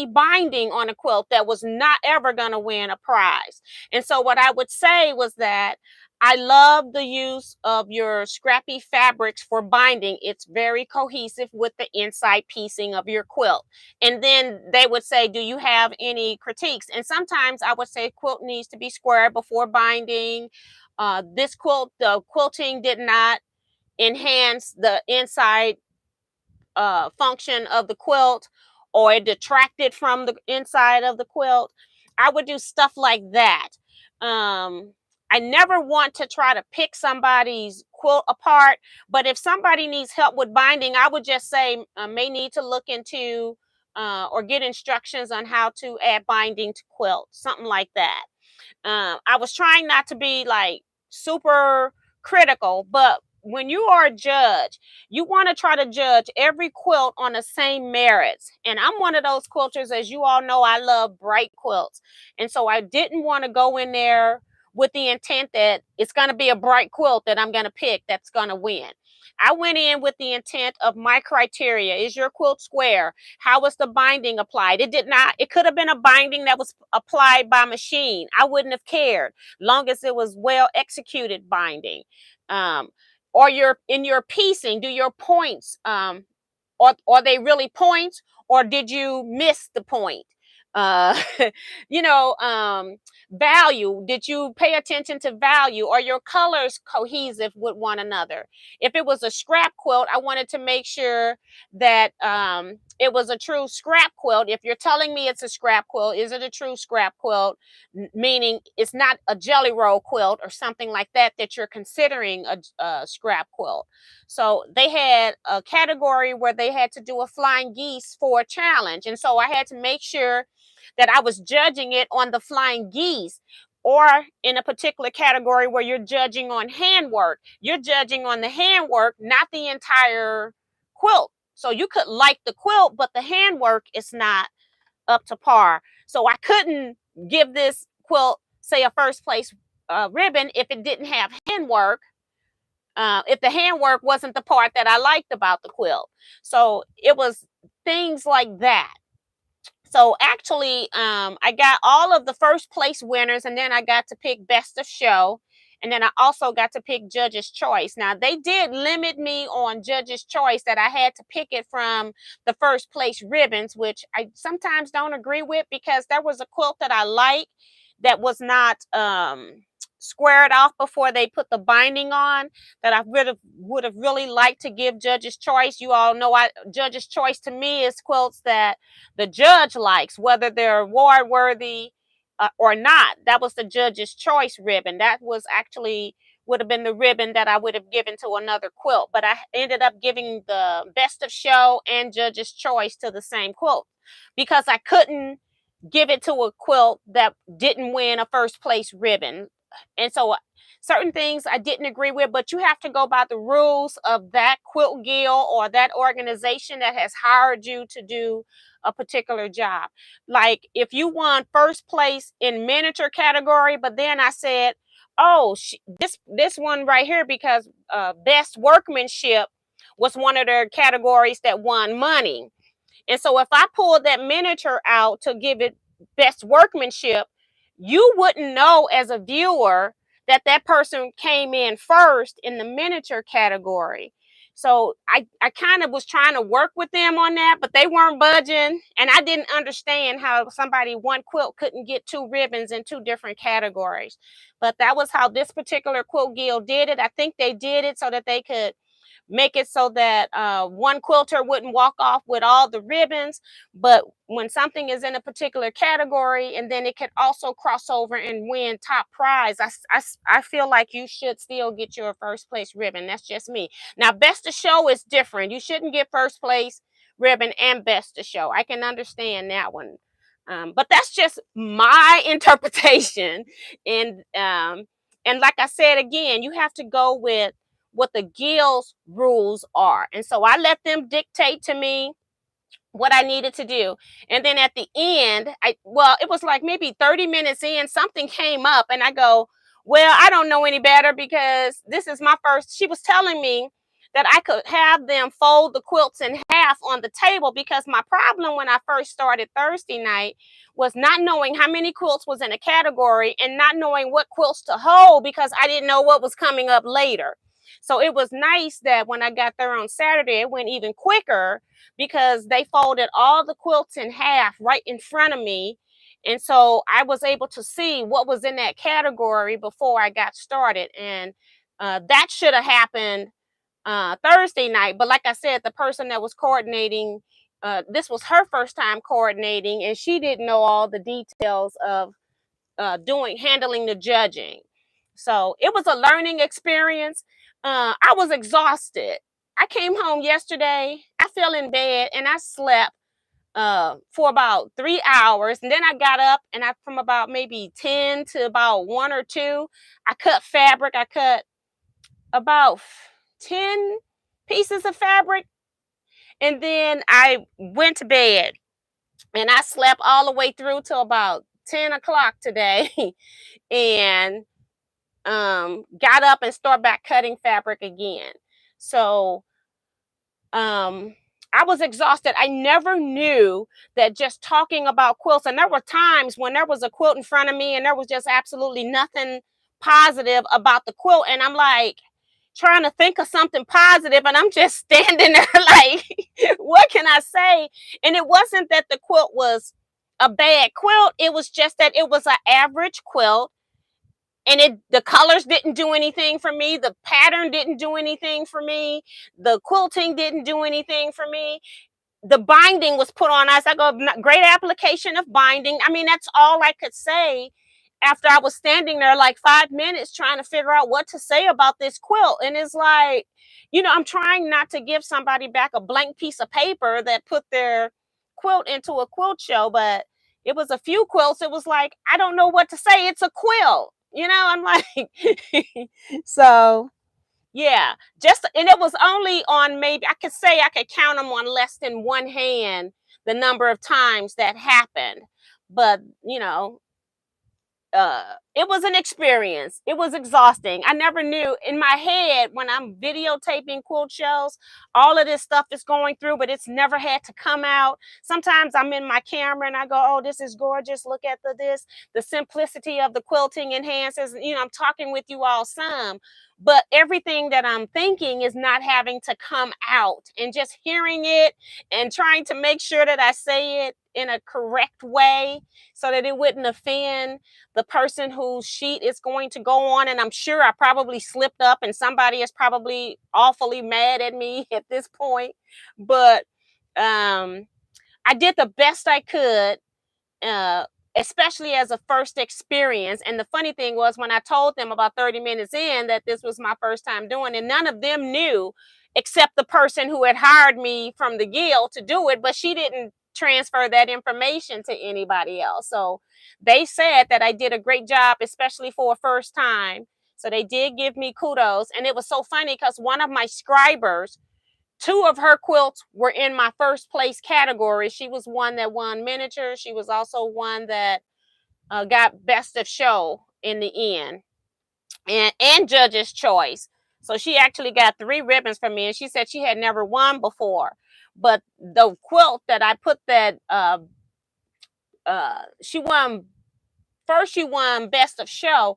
binding on a quilt that was not ever going to win a prize. And so what I would say was that I love the use of your scrappy fabrics for binding. It's very cohesive with the inside piecing of your quilt. And then they would say, do you have any critiques? And sometimes I would say quilt needs to be square before binding. This quilt, the quilting did not enhance the inside function of the quilt, or it detracted from the inside of the quilt. I would do stuff like that. I never want to try to pick somebody's quilt apart, but if somebody needs help with binding, I would just say may need to look into or get instructions on how to add binding to quilt, something like that. I was trying not to be like super critical, but when you are a judge, you want to try to judge every quilt on the same merits. And I'm one of those quilters, as you all know, I love bright quilts. And so I didn't want to go in there with the intent that it's going to be a bright quilt that I'm going to pick that's going to win. I went in with the intent of my criteria. Is your quilt square? How was the binding applied? It did not, it could have been a binding that was applied by machine. I wouldn't have cared, long as it was well executed binding. Or in your piecing, do your points, are they really points, or did you miss the point? Uh, you know, value. Did you pay attention to value? Are your colors cohesive with one another? If it was a scrap quilt, I wanted to make sure that it was a true scrap quilt. If you're telling me it's a scrap quilt, is it a true scrap quilt? Meaning it's not a jelly roll quilt or something like that that you're considering a scrap quilt. So they had a category where they had to do a flying geese for a challenge. And so I had to make sure that I was judging it on the flying geese, or in a particular category where you're judging on handwork. You're judging on the handwork, not the entire quilt. So you could like the quilt, but the handwork is not up to par. So I couldn't give this quilt, say, a first place ribbon if it didn't have handwork. If the handwork wasn't the part that I liked about the quilt. So it was things like that. So actually, I got all of the first place winners, and then I got to pick best of show. And then I also got to pick judge's choice. Now, they did limit me on judge's choice, that I had to pick it from the first place ribbons, which I sometimes don't agree with, because there was a quilt that I like that was not squared off before they put the binding on, that I would have really liked to give judge's choice. You all know judge's choice to me is quilts that the judge likes, whether they're award worthy or not. That was the judge's choice ribbon. That was actually would have been the ribbon that I would have given to another quilt, but I ended up giving the best of show and judge's choice to the same quilt, because I couldn't give it to a quilt that didn't win a first place ribbon. And so certain things I didn't agree with, but you have to go by the rules of that quilt guild or that organization that has hired you to do a particular job. Like if you won first place in miniature category, but then I said, oh, this one right here, because best workmanship was one of their categories that won money. And so if I pulled that miniature out to give it best workmanship, you wouldn't know as a viewer that that person came in first in the miniature category. So I kind of was trying to work with them on that, but they weren't budging. And I didn't understand how one quilt couldn't get two ribbons in two different categories. But that was how this particular quilt guild did it. I think they did it so that they could make it so that one quilter wouldn't walk off with all the ribbons. But when something is in a particular category, and then it could also cross over and win top prize, I feel like you should still get your first place ribbon. That's just me. Now, best of show is different. You shouldn't get first place ribbon and best of show. I can understand that one. But that's just my interpretation. And like I said, again, you have to go with what the guild's rules are. And so I let them dictate to me what I needed to do. And then at the end, it was like maybe 30 minutes in, something came up and I go, well, I don't know any better, because this is my first. She was telling me that I could have them fold the quilts in half on the table, because my problem when I first started Thursday night was not knowing how many quilts was in a category and not knowing what quilts to hold, because I didn't know what was coming up later. So it was nice that when I got there on Saturday, it went even quicker, because they folded all the quilts in half right in front of me. And so I was able to see what was in that category before I got started. And that should have happened Thursday night. But like I said, the person that was coordinating, this was her first time coordinating, and she didn't know all the details of handling the judging. So it was a learning experience. I was exhausted. I came home yesterday, I fell in bed and I slept for about 3 hours. And then I got up and from about maybe 10 to about 1 or 2, I cut fabric. I cut about 10 pieces of fabric. And then I went to bed and I slept all the way through till about 10 o'clock today. And got up and start back cutting fabric again. So I was exhausted. I never knew that just talking about quilts, and there were times when there was a quilt in front of me and there was just absolutely nothing positive about the quilt, and I'm like trying to think of something positive, and I'm just standing there like, what can I say? And it wasn't that the quilt was a bad quilt, it was just that it was an average quilt. And the colors didn't do anything for me. The pattern didn't do anything for me. The quilting didn't do anything for me. The binding was put on us. I go, great application of binding. I mean, that's all I could say after I was standing there like 5 minutes trying to figure out what to say about this quilt. And it's like, I'm trying not to give somebody back a blank piece of paper that put their quilt into a quilt show, but it was a few quilts. It was like, I don't know what to say. It's a quilt. I'm like, so yeah, and it was only on, maybe I could say I could count them on less than one hand, the number of times that happened. But, it was an experience. It was exhausting. I never knew in my head when I'm videotaping quilt shows, all of this stuff is going through, but it's never had to come out. Sometimes I'm in my camera and I go, oh, this is gorgeous. Look at the simplicity of the quilting enhances. I'm talking with you all some, but everything that I'm thinking is not having to come out, and just hearing it and trying to make sure that I say it in a correct way so that it wouldn't offend the person whose sheet is going to go on. And I'm sure I probably slipped up and somebody is probably awfully mad at me at this point. But I did the best I could, especially as a first experience. And the funny thing was, when I told them about 30 minutes in that this was my first time doing it, none of them knew except the person who had hired me from the Guild to do it, but she didn't transfer that information to anybody else. So they said that I did a great job, especially for a first time. So they did give me kudos. And it was so funny because one of my scribers, 2 of her quilts were in my first place category. She was one that won miniature. She was also one that got best of show in the end, and judge's choice. So she actually got 3 ribbons from me, and she said she had never won before. But the quilt that I put that she won best of show.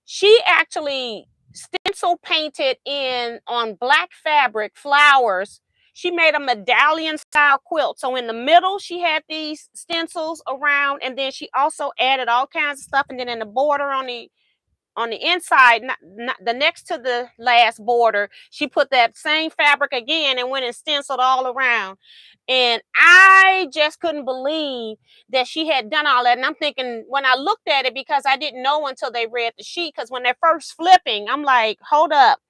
She actually stencil painted on black fabric flowers. She made a medallion style quilt. So in the middle, she had these stencils around, and then she also added all kinds of stuff. And then in the border on the inside, not the next to the last border, she put that same fabric again and went and stenciled all around. And I just couldn't believe that she had done all that. And I'm thinking, when I looked at it, because I didn't know until they read the sheet, because when they're first flipping, I'm like, hold up.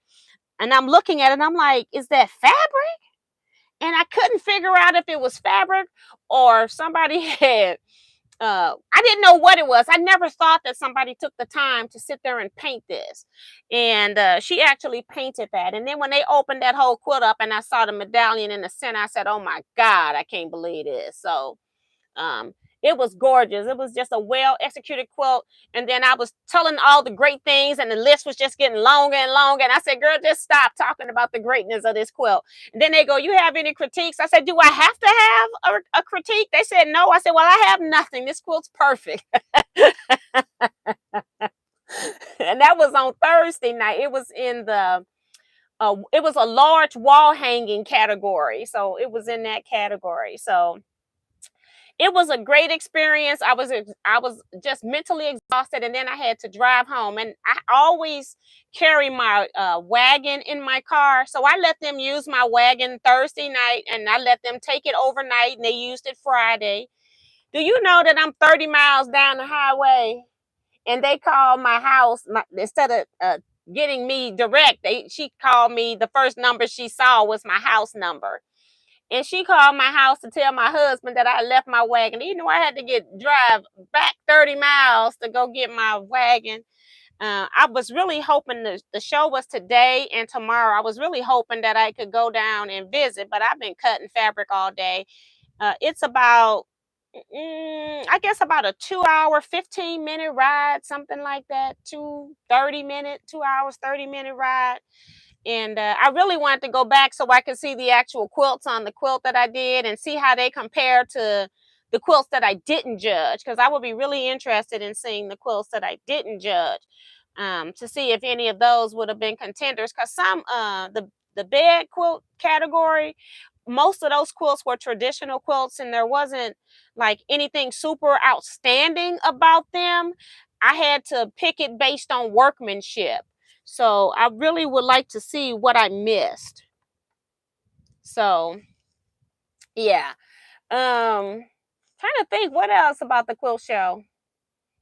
And I'm looking at it and I'm like, is that fabric? And I couldn't figure out if it was fabric or somebody had I didn't know what it was. I never thought that somebody took the time to sit there and paint this. And she actually painted that. And then when they opened that whole quilt up and I saw the medallion in the center, I said, oh my God, I can't believe this. So It was gorgeous. It was just a well executed quilt. And then I was telling all the great things, and the list was just getting longer and longer. And I said, girl, just stop talking about the greatness of this quilt. And then they go, you have any critiques? I said, do I have to have a critique? They said, no. I said, well, I have nothing. This quilt's perfect. And that was on Thursday night. It was in the it was a large wall hanging category. So it was in that category. So it was a great experience. I was just mentally exhausted, and then I had to drive home. And I always carry my wagon in my car, so I let them use my wagon Thursday night, and I let them take it overnight, and they used it Friday. Do you know that I'm 30 miles down the highway, and they called my house instead of getting me direct? She called me. The first number she saw was my house number. And she called my house to tell my husband that I left my wagon. You know, I had to drive back 30 miles to go get my wagon. I was really hoping the show was today and tomorrow. I was really hoping that I could go down and visit, but I've been cutting fabric all day. It's about, I guess, about a 2-hour, 15-minute ride, something like that. 2 hours, 30-minute ride. And I really wanted to go back so I could see the actual quilts on the quilt that I did and see how they compare to the quilts that I didn't judge, because I would be really interested in seeing the quilts that I didn't judge, to see if any of those would have been contenders. Because some, the bed quilt category, most of those quilts were traditional quilts, and there wasn't like anything super outstanding about them. I had to pick it based on workmanship. So I really would like to see what I missed. So yeah. Trying to think what else about the quilt show.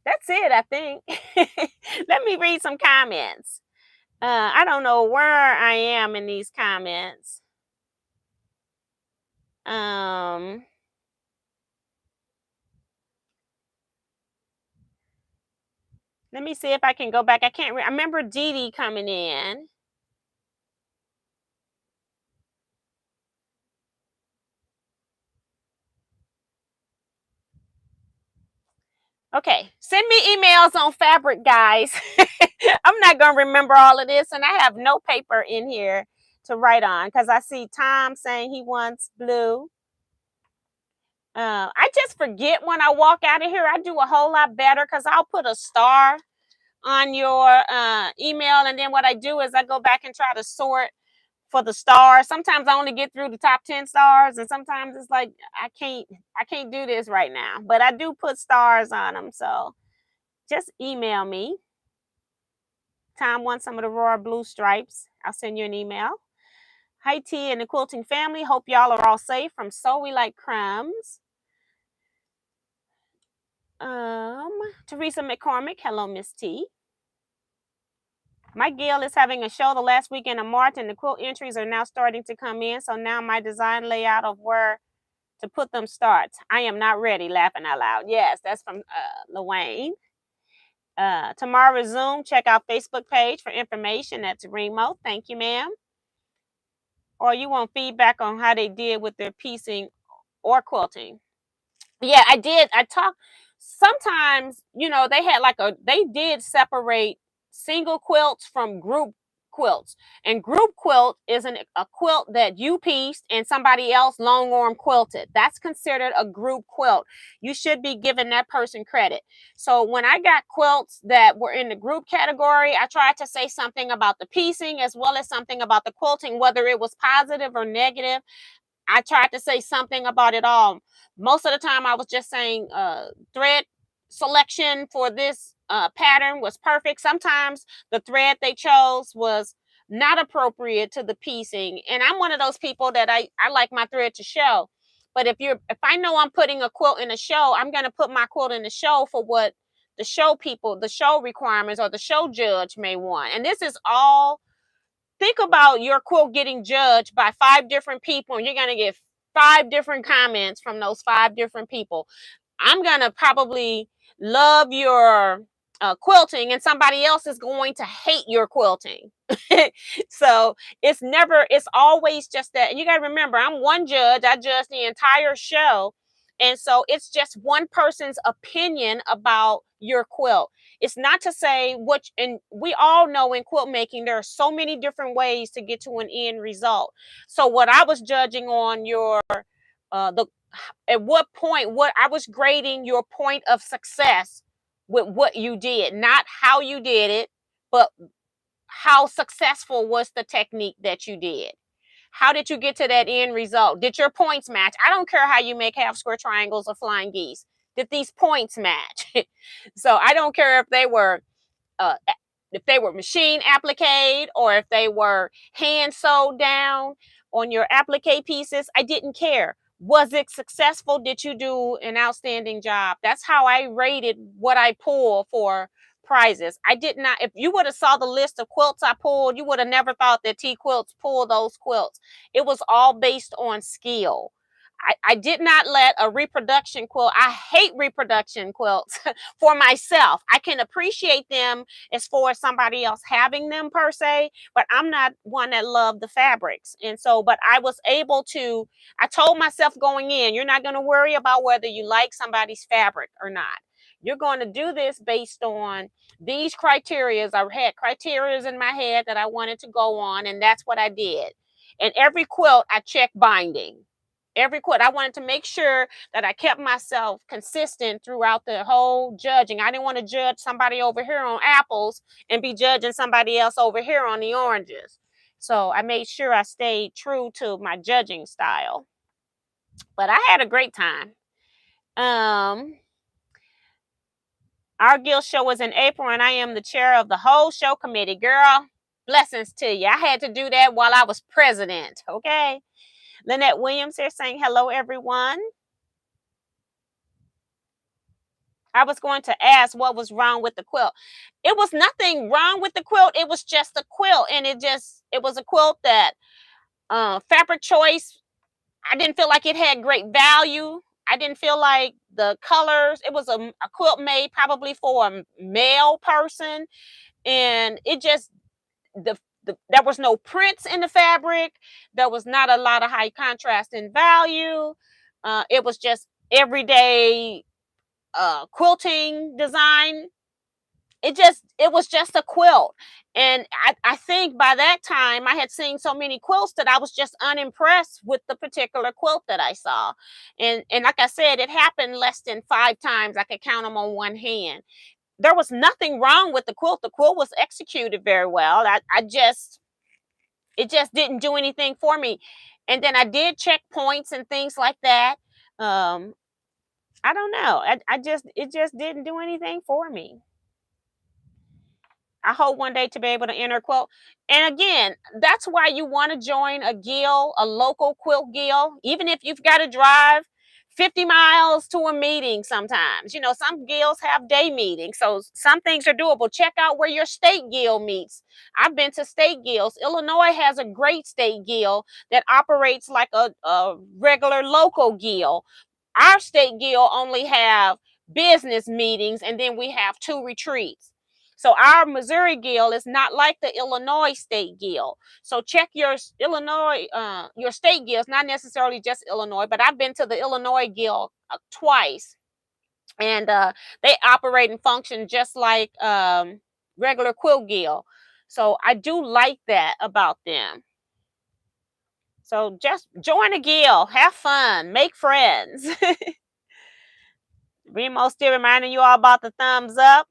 That's it, I think. Let me read some comments. I don't know where I am in these comments. Let me see if I can go back. I can't I remember Dee Dee coming in. Okay, send me emails on fabric, guys. I'm not going to remember all of this, and I have no paper in here to write on because I see Tom saying he wants blue. I just forget when I walk out of here. I do a whole lot better because I'll put a star on your email, and then what I do is I go back and try to sort for the stars. Sometimes I only get through the top 10 stars, and sometimes it's like I can't do this right now, but I do put stars on them. So just email me. Tom wants some of the raw blue stripes. I'll send you an email. Hi T and the quilting family, hope y'all are all safe from So We Like Crumbs. Teresa McCormick, hello Miss T. My Gail is having a show the last weekend of March, and the quilt entries are now starting to come in. So now my design layout of where to put them starts. I am not ready, laughing out loud. Yes, that's from Luane. Tomorrow's Zoom, check out Facebook page for information. That's Remo. Thank you, ma'am. Or you want feedback on how they did with their piecing or quilting. Yeah, I did. I talked. Sometimes, you know, they had they did separate single quilts from group quilts. And group quilt is a quilt that you pieced and somebody else long arm quilted. That's considered a group quilt. You should be giving that person credit. So when I got quilts that were in the group category, I tried to say something about the piecing as well as something about the quilting, whether it was positive or negative. I tried to say something about it all. Most of the time I was just saying thread selection for this pattern was perfect. Sometimes the thread they chose was not appropriate to the piecing. And I'm one of those people that I like my thread to show. But if I know I'm putting a quilt in a show, I'm going to put my quilt in the show for what the show people, the show requirements, or the show judge may want. And this is all. Think about your quilt getting judged by 5 different people, and you're going to get 5 different comments from those 5 different people. I'm going to probably love your quilting, and somebody else is going to hate your quilting. So it's always just that. And you got to remember, I'm one judge. I judge the entire show. And so it's just one person's opinion about your quilt. It's not to say what, and we all know in quilt making, there are so many different ways to get to an end result. So what I was judging on your, the, at what point, what I was grading your point of success with what you did, not how you did it, but how successful was the technique that you did. How did you get to that end result? Did your points match? I don't care how you make half square triangles or flying geese. Did these points match? So I don't care uh, if they were machine appliqued or if they were hand sewed down on your applique pieces. I didn't care. Was it successful? Did you do an outstanding job? That's how I rated what I pulled for prizes. I did not, if you would have saw the list of quilts I pulled, you would have never thought that Teaquilts pulled those quilts. It was all based on skill. I did not let a reproduction quilt. I hate reproduction quilts for myself. I can appreciate them as far as somebody else having them per se, but I'm not one that loved the fabrics. And so, but I was able to, I told myself going in, you're not going to worry about whether you like somebody's fabric or not. You're going to do this based on these criterias. I had criterias in my head that I wanted to go on, and that's what I did. And every quilt, I checked binding. Every quilt, I wanted to make sure that I kept myself consistent throughout the whole judging. I didn't want to judge somebody over here on apples and be judging somebody else over here on the oranges. So I made sure I stayed true to my judging style. But I had a great time. Our guild show was in April, and I am the chair of the whole show committee. Girl, blessings to you. I had to do that while I was president, okay? Lynette Williams here saying hello, everyone. I was going to ask what was wrong with the quilt. It was nothing wrong with the quilt. It was just a quilt, and it was a quilt that fabric choice, I didn't feel like it had great value. I didn't feel like the colors, it was a quilt made probably for a male person, and it just, there was no prints in the fabric. There was not a lot of high contrast in value. It was just everyday quilting design. It was just a quilt. And I think by that time I had seen so many quilts that I was just unimpressed with the particular quilt that I saw. And like I said, it happened less than 5 times. I could count them on one hand. There was nothing wrong with the quilt. The quilt was executed very well. It just didn't do anything for me. And then I did check points and things like that. I don't know. It just didn't do anything for me. I hope one day to be able to enter quilt. And again, that's why you want to join a guild, a local quilt guild, even if you've got to drive 50 miles to a meeting sometimes. You know, some guilds have day meetings, so some things are doable. Check out where your state guild meets. I've been to state guilds. Illinois has a great state guild that operates like a regular local guild. Our state guild only have business meetings, and then we have 2 retreats. So our Missouri guild is not like the Illinois state guild. So check your Illinois, your state guilds, not necessarily just Illinois, but I've been to the Illinois guild twice, and they operate and function just like regular quilt guild. So I do like that about them. So just join a guild, have fun, make friends. Remo still reminding you all about the thumbs up.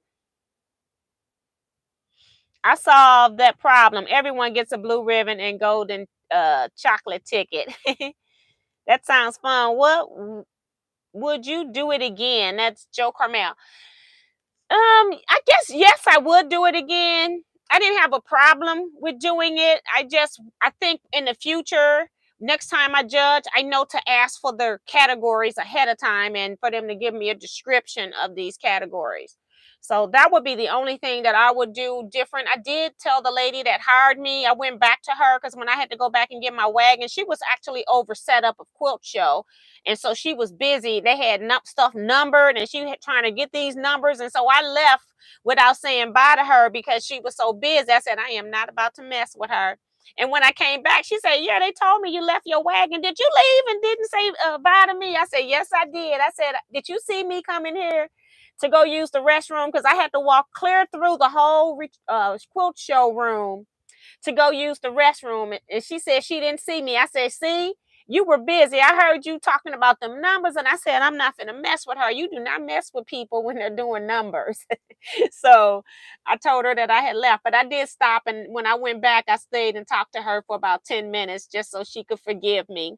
I solved that problem. Everyone gets a blue ribbon and golden chocolate ticket. That sounds fun. What would you do it again? That's Joe Carmel. I guess yes, I would do it again. I didn't have a problem with doing it. I think in the future, next time I judge, I know to ask for their categories ahead of time and for them to give me a description of these categories. So that would be the only thing that I would do different. I did tell the lady that hired me, I went back to her because when I had to go back and get my wagon, she was actually over set up a quilt show. And so she was busy. They had stuff numbered and she had trying to get these numbers. And so I left without saying bye to her because she was so busy. I said, I am not about to mess with her. And when I came back, she said, yeah, they told me you left your wagon. Did you leave and didn't say bye to me? I said, yes, I did. I said, did you see me come in here to go use the restroom? Because I had to walk clear through the whole quilt showroom to go use the restroom. And she said she didn't see me. I said, see, you were busy. I heard you talking about them numbers. And I said, I'm not going to mess with her. You do not mess with people when they're doing numbers. So I told her that I had left, but I did stop. And when I went back, I stayed and talked to her for about 10 minutes just so she could forgive me.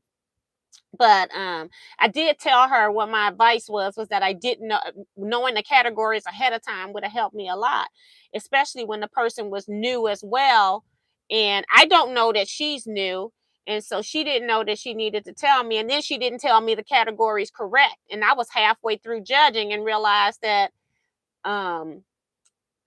But I did tell her what my advice was that I didn't know, knowing the categories ahead of time would have helped me a lot, especially when the person was new as well. And I don't know that she's new. And so she didn't know that she needed to tell me. And then she didn't tell me the categories correct. And I was halfway through judging and realized that um,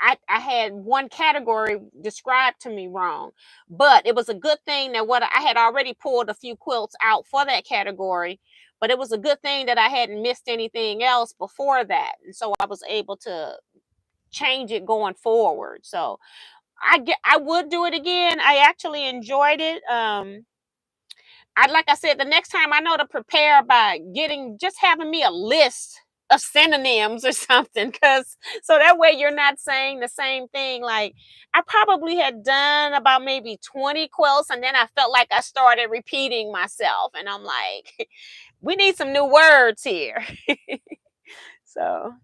I had one category described to me wrong, but it was a good thing that what I had already pulled a few quilts out for that category, but it was a good thing that I hadn't missed anything else before that. And so I was able to change it going forward. So I would do it again. I actually enjoyed it. Like I said, the next time I know to prepare by just having me a list of synonyms or something, because so that way you're not saying the same thing. Like I probably had done about maybe 20 quilts, and then I felt like I started repeating myself, and I'm like, we need some new words here. So,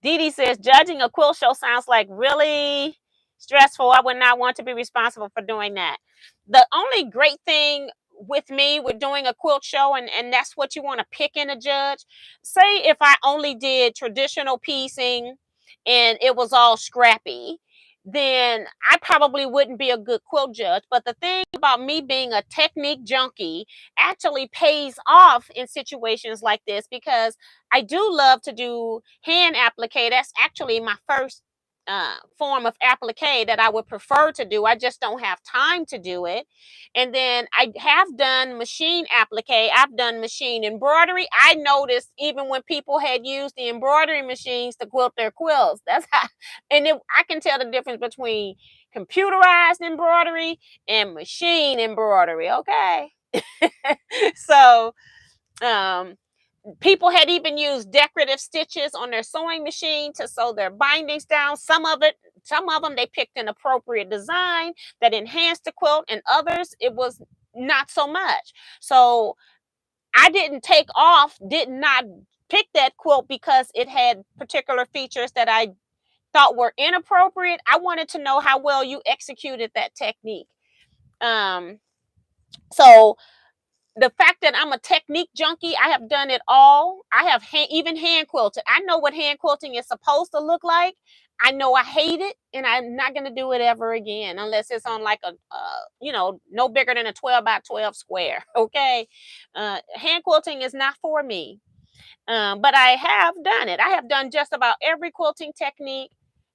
Dee Dee says, judging a quilt show sounds like really stressful. I would not want to be responsible for doing that. The only great thing with me with doing a quilt show, and that's what you want to pick in a judge. Say if I only did traditional piecing and it was all scrappy, then I probably wouldn't be a good quilt judge. But the thing about me being a technique junkie actually pays off in situations like this, because I do love to do hand applique. That's actually my first form of applique that I would prefer to do. I just don't have time to do it. And then I have done machine applique. I've done machine embroidery. I noticed even when people had used the embroidery machines to quilt their quilts. That's how, I can tell the difference between computerized embroidery and machine embroidery. Okay. So, people had even used decorative stitches on their sewing machine to sew their bindings down. Some of them, they picked an appropriate design that enhanced the quilt, and others, it was not so much. So I did not pick that quilt because it had particular features that I thought were inappropriate. I wanted to know how well you executed that technique. So the fact that I'm a technique junkie, I have done it all. I have even hand quilted. I know what hand quilting is supposed to look like. I know I hate it, and I'm not going to do it ever again unless it's on like a, no bigger than a 12 by 12 square. Okay. Hand quilting is not for me. But I have done it. I have done just about every quilting technique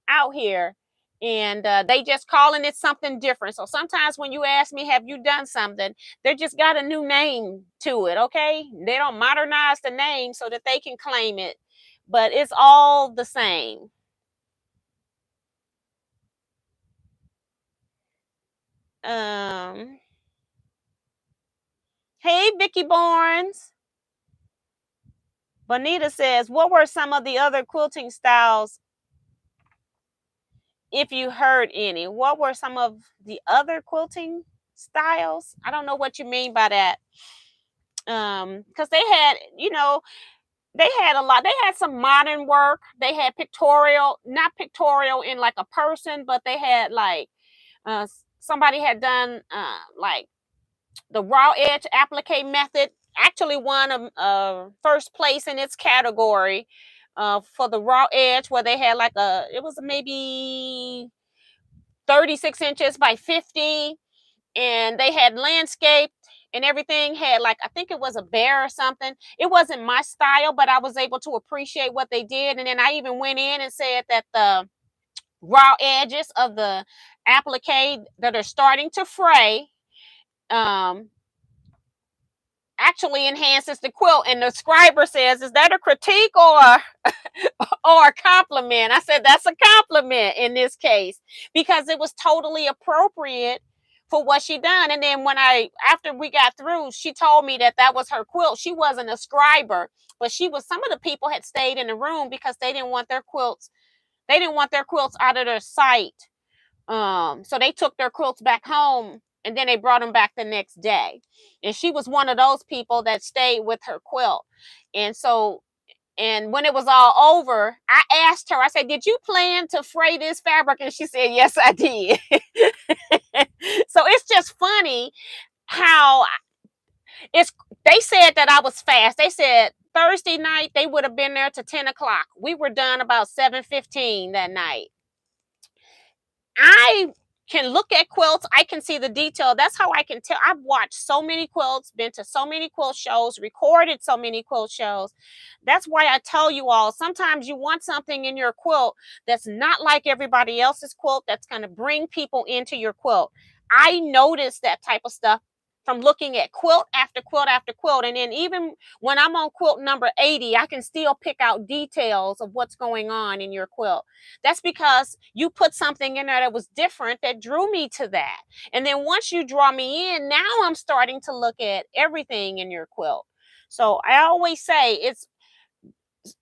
out here, and they just calling it something different. So sometimes when you ask me, have you done something, they just got a new name to it. Okay. They don't modernize the name so that they can claim it, but it's all the same. Hey, Vicky Barnes. Bonita says, what were some of the other quilting styles, if you heard any? What were some of the other quilting styles? I don't know what you mean by that. Because they had, they had a lot. They had some modern work. They had pictorial, not pictorial in like a person, but they had like somebody had done like the raw edge applique method. Actually won first place in its category for the raw edge, where they had like it was maybe 36 inches by 50, and they had landscape and everything. Had like, I think it was a bear or something. It wasn't my style, but I was able to appreciate what they did. And then I even went in and said that the raw edges of the applique that are starting to fray, I actually enhances the quilt. And the scriber says, is that a critique or or a compliment? I said, that's a compliment in this case, because it was totally appropriate for what she done. And then after we got through, she told me that that was her quilt. She wasn't a scriber, but some of the people had stayed in the room because they didn't want their quilts out of their sight. So they took their quilts back home, and then they brought them back the next day. And she was one of those people that stayed with her quilt. And when it was all over, I asked her, I said, did you plan to fray this fabric? And she said, yes, I did. So it's just funny how they said that I was fast. They said Thursday night, they would have been there to 10 o'clock. We were done about 7:15 that night. I can look at quilts. I can see the detail. That's how I can tell. I've watched so many quilts, been to so many quilt shows, recorded so many quilt shows. That's why I tell you all, sometimes you want something in your quilt that's not like everybody else's quilt, that's going to bring people into your quilt. I notice that type of stuff from looking at quilt after quilt after quilt. And then even when I'm on quilt number 80, I can still pick out details of what's going on in your quilt. That's because you put something in there that was different that drew me to that. And then once you draw me in, now I'm starting to look at everything in your quilt. So I always say it's,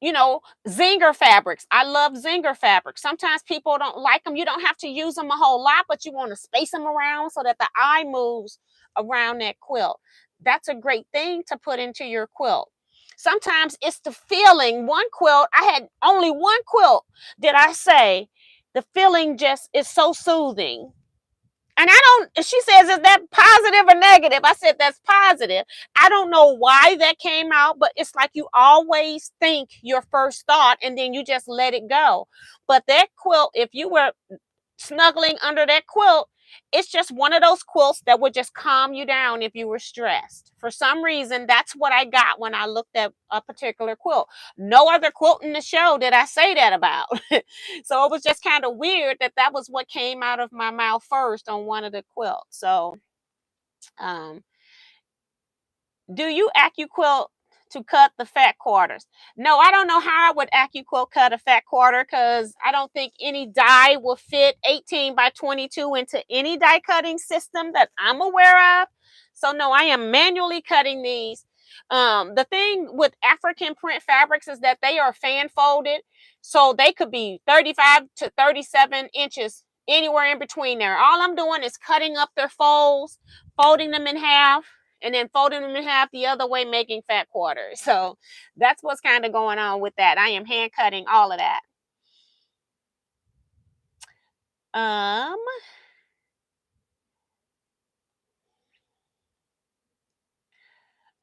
zinger fabrics. I love zinger fabrics. Sometimes people don't like them. You don't have to use them a whole lot, but you want to space them around so that the eye moves around that quilt. That's a great thing to put into your quilt. Sometimes it's the feeling. One quilt, I had only one quilt, did I say, the feeling just is so soothing. And she says, is that positive or negative? I said, that's positive. I don't know why that came out, but it's like you always think your first thought and then you just let it go. But that quilt, if you were snuggling under that quilt, it's just one of those quilts that would just calm you down if you were stressed. For some reason, that's what I got when I looked at a particular quilt. No other quilt in the show did I say that about. So it was just kind of weird that was what came out of my mouth first on one of the quilts. So, do you AccuQuilt to cut the fat quarters? No, I don't know how I would AccuQuilt cut a fat quarter, because I don't think any die will fit 18 by 22 into any die cutting system that I'm aware of. So no, I am manually cutting these. The thing with African print fabrics is that they are fan folded, so they could be 35 to 37 inches, anywhere in between there. All I'm doing is cutting up their folds, folding them in half, and then folding them in half the other way, making fat quarters. So that's what's kind of going on with that. I am hand cutting all of that.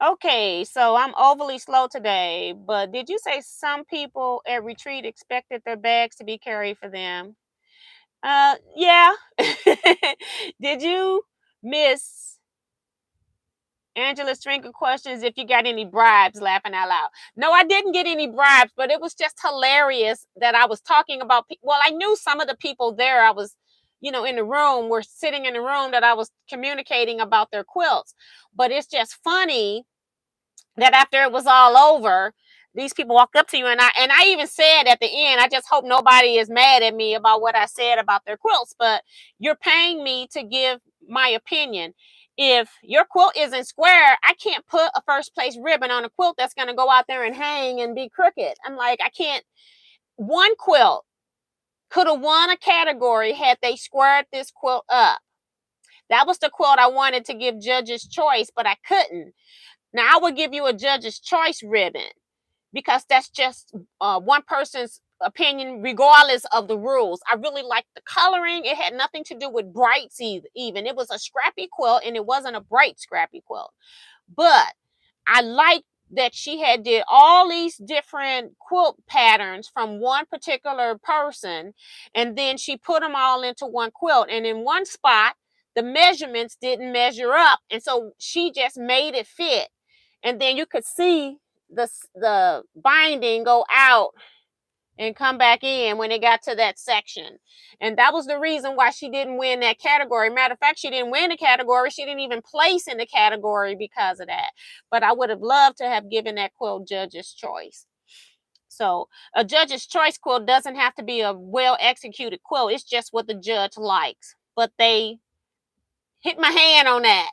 Okay, so I'm overly slow today, but did you say some people at retreat expected their bags to be carried for them? Yeah. Did you miss Angela's string of questions if you got any bribes? Laughing out loud. No, I didn't get any bribes, but it was just hilarious that I was talking about. Well, I knew some of the people there. I was, in the room, were sitting in the room that I was communicating about their quilts. But it's just funny that after it was all over, these people walked up to you, and I even said at the end, I just hope nobody is mad at me about what I said about their quilts, but you're paying me to give my opinion. If your quilt isn't square, I can't put a first place ribbon on a quilt that's going to go out there and hang and be crooked. I'm like, I can't. One quilt could have won a category had they squared this quilt up. That was the quilt I wanted to give judge's choice, but I couldn't. Now, I would give you a judge's choice ribbon, because that's just one person's opinion, regardless of the rules. I really liked the coloring. It had nothing to do with brights even. It was a scrappy quilt, and it wasn't a bright scrappy quilt. But I liked that she had did all these different quilt patterns from one particular person, and then she put them all into one quilt. And in one spot, the measurements didn't measure up, and so she just made it fit. And then you could see the binding go out and come back in when it got to that section. And that was the reason why she didn't win that category. Matter of fact, she didn't win the category. She didn't even place in the category because of that. But I would have loved to have given that quilt judge's choice. So a judge's choice quilt doesn't have to be a well-executed quilt. It's just what the judge likes. But they hit my hand on that.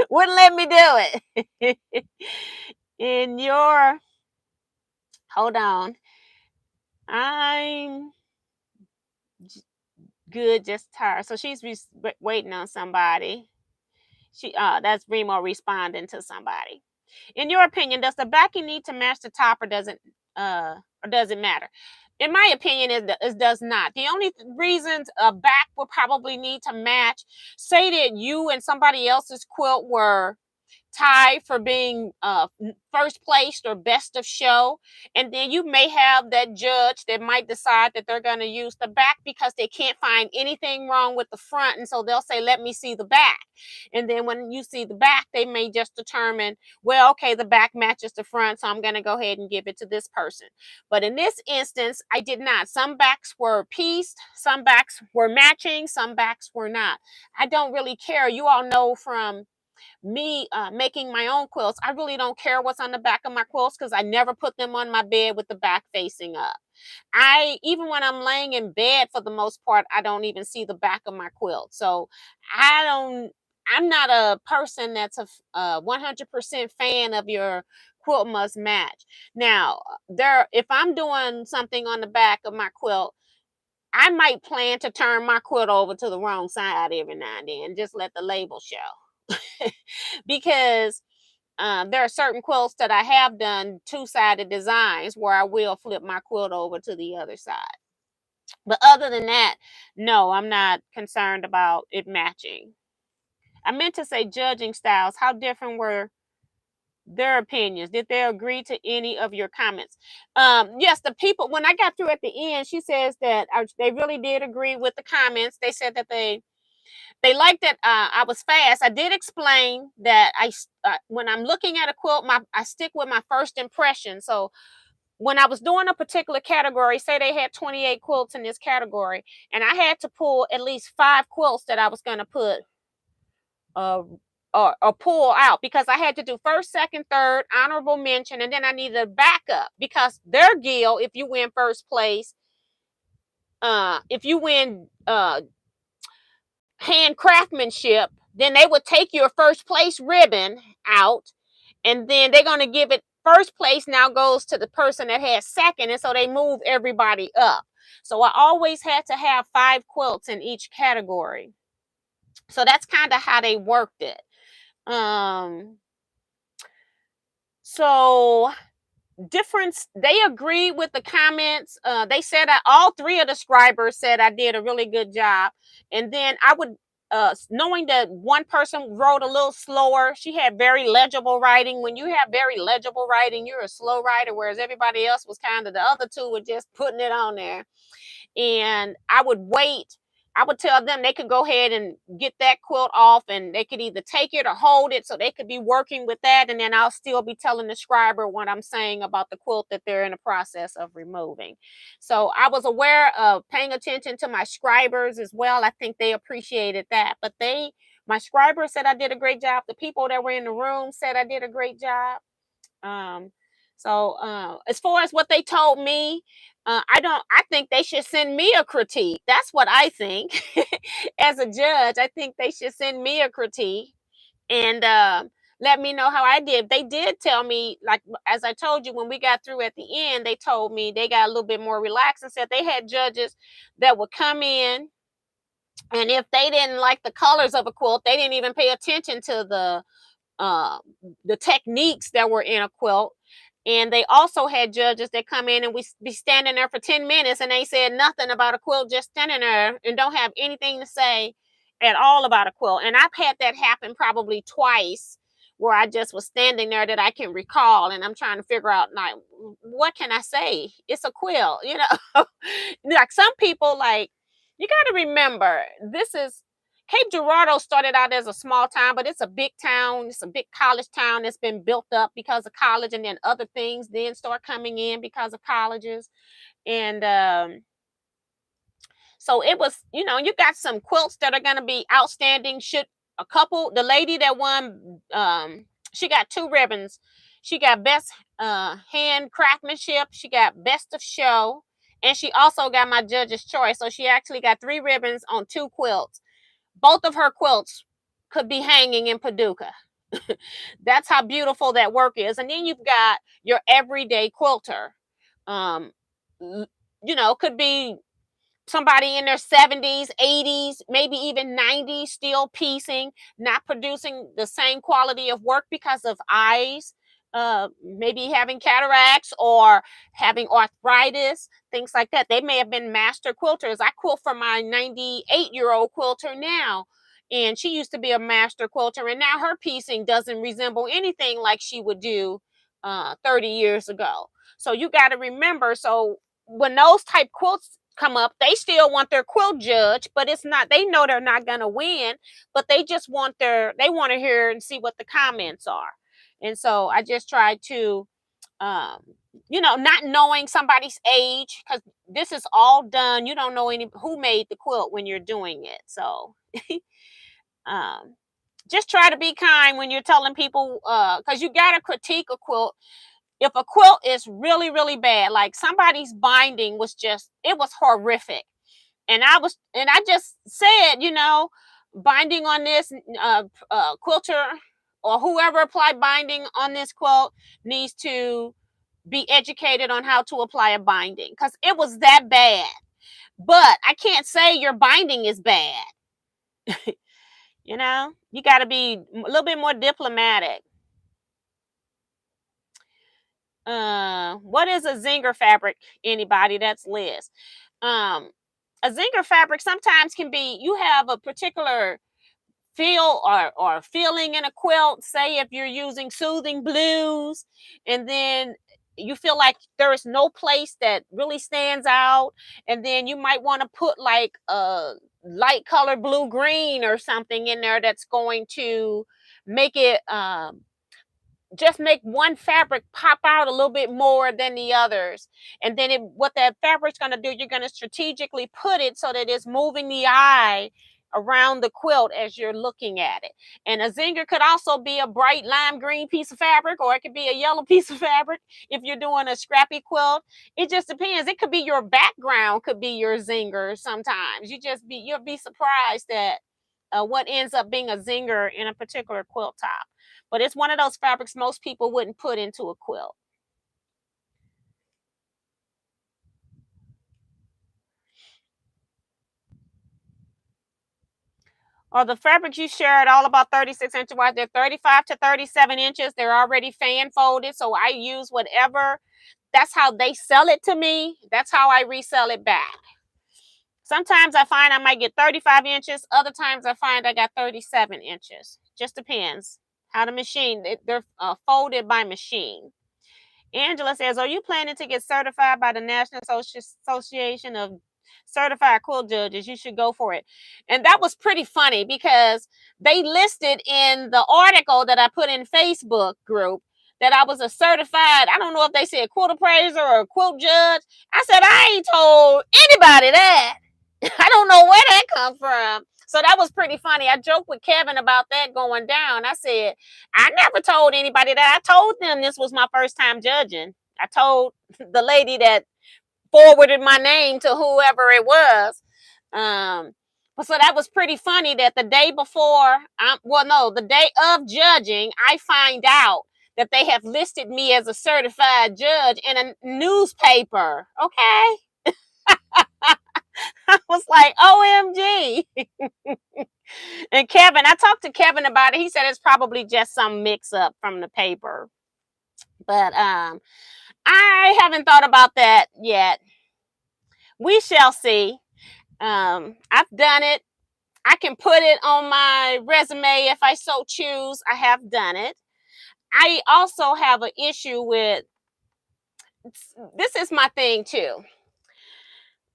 Wouldn't let me do it. In your, hold on. I'm good, just tired. So she's waiting on somebody. That's Remo responding to somebody. In your opinion, does the backing need to match the top, or does it matter? In my opinion, it does not. The only reasons a back will probably need to match, say that you and somebody else's quilt were tied for being first placed or best of show, and then you may have that judge that might decide that they're going to use the back because they can't find anything wrong with the front, and so they'll say, let me see the back. And then when you see the back, they may just determine, well, okay, the back matches the front, so I'm going to go ahead and give it to this person. But in this instance, I did not. Some backs were pieced, some backs were matching, some backs were not. I don't really care. You all know from me making my own quilts, I really don't care what's on the back of my quilts because I never put them on my bed with the back facing up. Even when I'm laying in bed, for the most part, I don't even see the back of my quilt. So I'm not a person that's a 100% fan of your quilt must match. Now, if I'm doing something on the back of my quilt, I might plan to turn my quilt over to the wrong side every now and then, just let the label show. Because there are certain quilts that I have done two-sided designs where I will flip my quilt over to the other side. But other than that, no, I'm not concerned about it matching. I meant to say judging styles. How different were their opinions? Did they agree to any of your comments? Yes, the people, when I got through at the end, she says that they really did agree with the comments. They said that they liked that I was fast. I did explain that when I'm looking at a quilt, I stick with my first impression. So when I was doing a particular category, say they had 28 quilts in this category, and I had to pull at least 5 quilts that I was going to put or pull out, because I had to do first, second, third, honorable mention, and then I needed a backup because their guild, if you win first place, if you win hand craftsmanship, then they would take your first place ribbon out, and then they're going to give it, first place now goes to the person that has second, and so they move everybody up. So I always had to have 5 quilts in each category. So that's kind of how they worked it. So difference, they agreed with the comments. They said that all 3 of the scribers said I did a really good job. And then I would knowing that one person wrote a little slower, she had very legible writing. When you have very legible writing, you're a slow writer, whereas everybody else was kind of, the other 2 were just putting it on there. And I would wait. I would tell them they could go ahead and get that quilt off, and they could either take it or hold it, so they could be working with that. And then I'll still be telling the scriber what I'm saying about the quilt that they're in the process of removing. So I was aware of paying attention to my scribers as well. I think they appreciated that. But my scriber said I did a great job. The people that were in the room said I did a great job. So as far as what they told me, I think they should send me a critique. That's what I think. As a judge, I think they should send me a critique and let me know how I did. They did tell me, like, as I told you, when we got through at the end, they told me they got a little bit more relaxed and said they had judges that would come in, and if they didn't like the colors of a quilt, they didn't even pay attention to the techniques that were in a quilt. And they also had judges that come in and we be standing there for 10 minutes and they said nothing about a quilt, just standing there and don't have anything to say at all about a quilt. And I've had that happen probably twice, where I just was standing there that I can recall, and I'm trying to figure out, like, what can I say? It's a quilt, Like some people, like, you got to remember, this is, Cape Girardeau started out as a small town, but it's a big town. It's a big college town that's been built up because of college, and then other things then start coming in because of colleges. And so it was, you got some quilts that are going to be outstanding. The lady that won, she got 2 ribbons. She got best hand craftsmanship. She got best of show. And she also got my judge's choice. So she actually got 3 ribbons on 2 quilts. Both of her quilts could be hanging in Paducah. That's how beautiful that work is. And then you've got your everyday quilter. Could be somebody in their 70s, 80s, maybe even 90s, still piecing, not producing the same quality of work because of eyes, maybe having cataracts or having arthritis, things like that. They may have been master quilters. I quilt for my 98-year-old quilter now, and she used to be a master quilter, and now her piecing doesn't resemble anything like she would do 30 years ago. So you got to remember, so when those type quilts come up, they still want their quilt judge, but it's not, they know they're not going to win, but they just want they want to hear and see what the comments are. And so I just try to, not knowing somebody's age, because this is all done. You don't know who made the quilt when you're doing it. So, just try to be kind when you're telling people, because you got to critique a quilt. If a quilt is really, really bad, like somebody's binding it was horrific. And I just said, binding on this quilter or whoever applied binding on this quilt needs to be educated on how to apply a binding, because it was that bad. But I can't say your binding is bad. You got to be a little bit more diplomatic. What is a zinger fabric? Anybody? That's Liz. A zinger fabric sometimes can be, you have a particular feel or feeling in a quilt. Say if you're using soothing blues, and then you feel like there is no place that really stands out, and then you might want to put like a light color blue green or something in there that's going to make it just make one fabric pop out a little bit more than the others. And then what that fabric's going to do, you're going to strategically put it so that it's moving the eye around the quilt as you're looking at it. And a zinger could also be a bright lime green piece of fabric, or it could be a yellow piece of fabric if you're doing a scrappy quilt. It just depends. It could be your background, could be your zinger sometimes. You'll be surprised at what ends up being a zinger in a particular quilt top. But it's one of those fabrics most people wouldn't put into a quilt. Or the fabrics you shared all about 36 inches wide. They're 35 to 37 inches. They're already fan folded. So I use whatever. That's how they sell it to me. That's how I resell it back. Sometimes I find I might get 35 inches. Other times I find I got 37 inches. Just depends how the machine, they're folded by machine. Angela says, are you planning to get certified by the National Association of Certified Quilt Judges? You should go for it. And that was pretty funny because they listed in the article that I put in Facebook group that I was a certified, I don't know if they said quilt appraiser or a quilt judge. I said, I ain't told anybody that. I don't know where that come from. So that was pretty funny. I joked with Kevin about that going down. I said, I never told anybody that. I told them this was my first time judging. I told the lady that forwarded my name to whoever it was. So that was pretty funny that the day before, the day of judging, I find out that they have listed me as a certified judge in a newspaper. Okay. I was like, OMG. And Kevin, I talked to Kevin about it. He said it's probably just some mix up from the paper. But I haven't thought about that yet. We shall see. I've done it. I can put it on my resume if I so choose. I have done it. I also have an issue with, this is my thing too.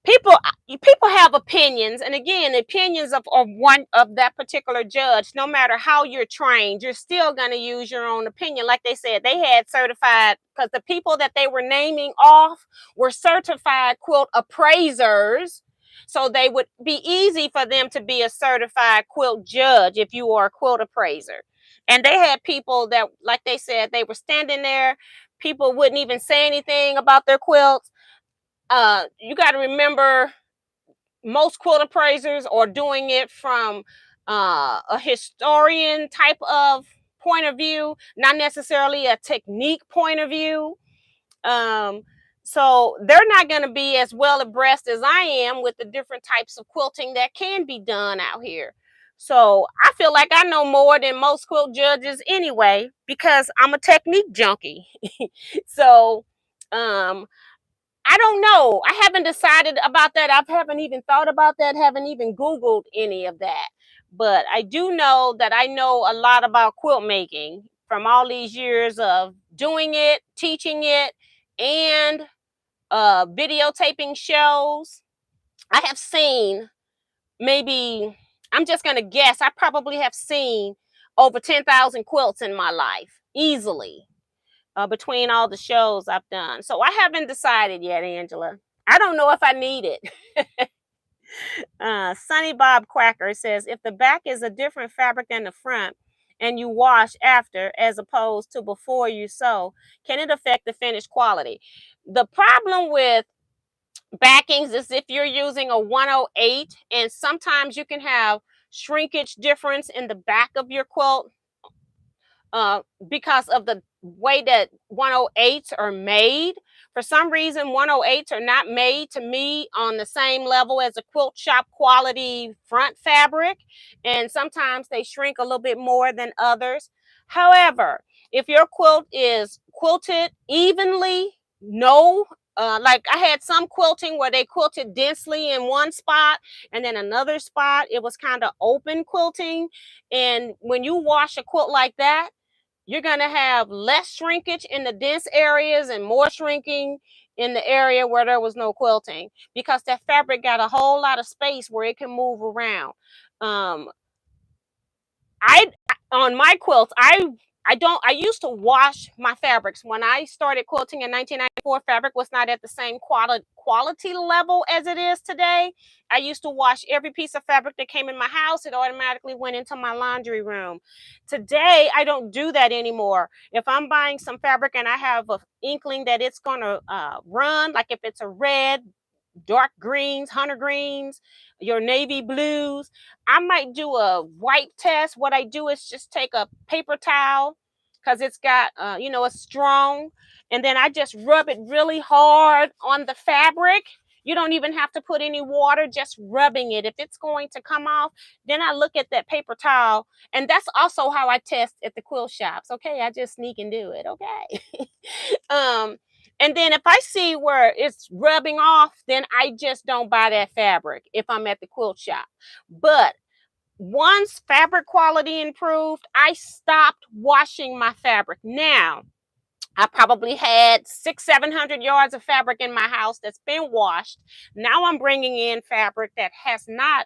people have opinions, and again, opinions of one of that particular judge. No matter how you're trained, you're still going to use your own opinion. Like they said, they had certified, because the people that they were naming off were certified quilt appraisers, so they would be easy for them to be a certified quilt judge if you are a quilt appraiser. And they had people that, like they said, they were standing there, people wouldn't even say anything about their quilts. You got to remember, most quilt appraisers are doing it from a historian type of point of view, not necessarily a technique point of view. Um, so they're not going to be as well abreast as I am with the different types of quilting that can be done out here. So I feel like I know more than most quilt judges anyway, because I'm a technique junkie. So um, I don't know. I haven't decided about that. I haven't even thought about that. Haven't even Googled any of that. But I do know that I know a lot about quilt making from all these years of doing it, teaching it, and videotaping shows. I have seen, maybe, I'm just going to guess, I probably have seen over 10,000 quilts in my life, easily. Between all the shows I've done. So I haven't decided yet, Angela. I don't know if I need it. Sunny Bob Quacker says, if the back is a different fabric than the front and you wash after as opposed to before you sew, can it affect the finished quality? The problem with backings is if you're using a 108, and sometimes you can have shrinkage difference in the back of your quilt, because of the way that 108s are made. For some reason, 108s are not made, to me, on the same level as a quilt shop quality front fabric, and sometimes they shrink a little bit more than others. However, if your quilt is quilted evenly, no, like I had some quilting where they quilted densely in one spot, and then another spot it was kind of open quilting. And when you wash a quilt like that, you're going to have less shrinkage in the dense areas and more shrinking in the area where there was no quilting, because that fabric got a whole lot of space where it can move around. Um, I on my quilts, I used to wash my fabrics. When I started quilting in 1994, fabric was not at the same quality level as it is today. I used to wash every piece of fabric that came in my house. It automatically went into my laundry room. Today, I don't do that anymore. If I'm buying some fabric and I have an inkling that it's going to run, like if it's a red, dark greens, hunter greens, your navy blues, I might do a wipe test. What I do is just take a paper towel, because it's got, it's strong, and then I just rub it really hard on the fabric. You don't even have to put any water, just rubbing it. If it's going to come off, then I look at that paper towel, and that's also how I test at the quilt shops. Okay, I just sneak and do it. Okay. And then if I see where it's rubbing off, then I just don't buy that fabric if I'm at the quilt shop. But once fabric quality improved, I stopped washing my fabric. Now, I probably had 600-700 yards of fabric in my house that's been washed. Now I'm bringing in fabric that has not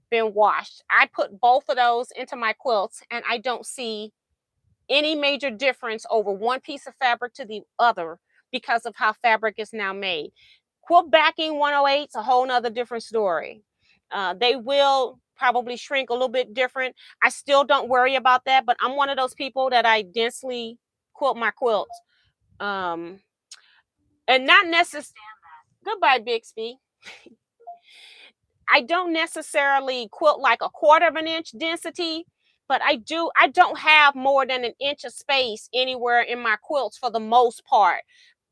been washed. I put both of those into my quilts, and I don't see any major difference over one piece of fabric to the other because of how fabric is now made. Quilt backing 108 is a whole nother different story. They will probably shrink a little bit different. I still don't worry about that, but I'm one of those people that I densely quilt my quilts. And not necessarily, goodbye, Bixby. I don't necessarily quilt like a 1/4 of an inch density, but I don't have more than an inch of space anywhere in my quilts for the most part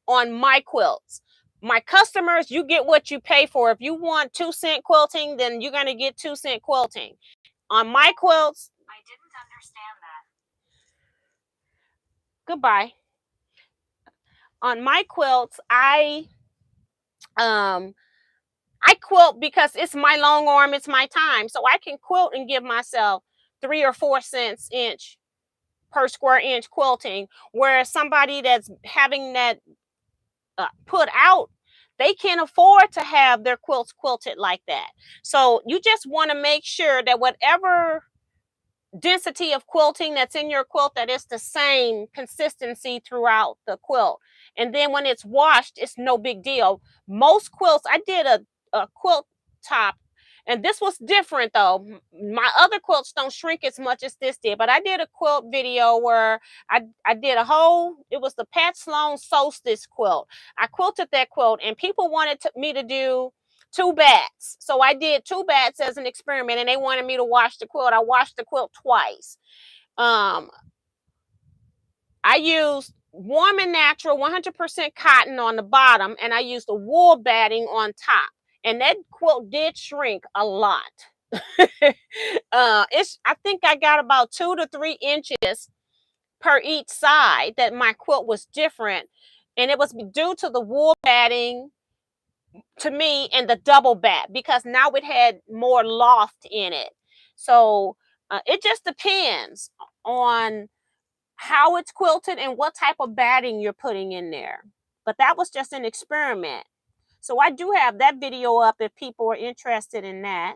on my quilts. My customers, you get what you pay for. If you want 2-cent quilting, then you're going to get 2-cent quilting. On my quilts, I didn't understand that. Goodbye. On my quilts, I quilt because it's my long arm, it's my time. So I can quilt and give myself 3 or 4 cents inch per square inch quilting, whereas somebody that's having that put out, they can't afford to have their quilts quilted like that. So you just want to make sure that whatever density of quilting that's in your quilt, that it's the same consistency throughout the quilt. And then when it's washed, it's no big deal. Most quilts, I did a quilt top, and this was different though. My other quilts don't shrink as much as this did, but I did a quilt video where I did a whole, it was the Pat Sloan Solstice quilt. I quilted that quilt, and people wanted me to do 2 bats. So I did 2 bats as an experiment, and they wanted me to wash the quilt. I washed the quilt twice. I used warm and natural 100% cotton on the bottom, and I used the wool batting on top. And that quilt did shrink a lot. I think I got about 2 to 3 inches per each side that my quilt was different. And it was due to the wool batting, to me, and the double bat, because now it had more loft in it. So it just depends on how it's quilted and what type of batting you're putting in there. But that was just an experiment. So I do have that video up if people are interested in that.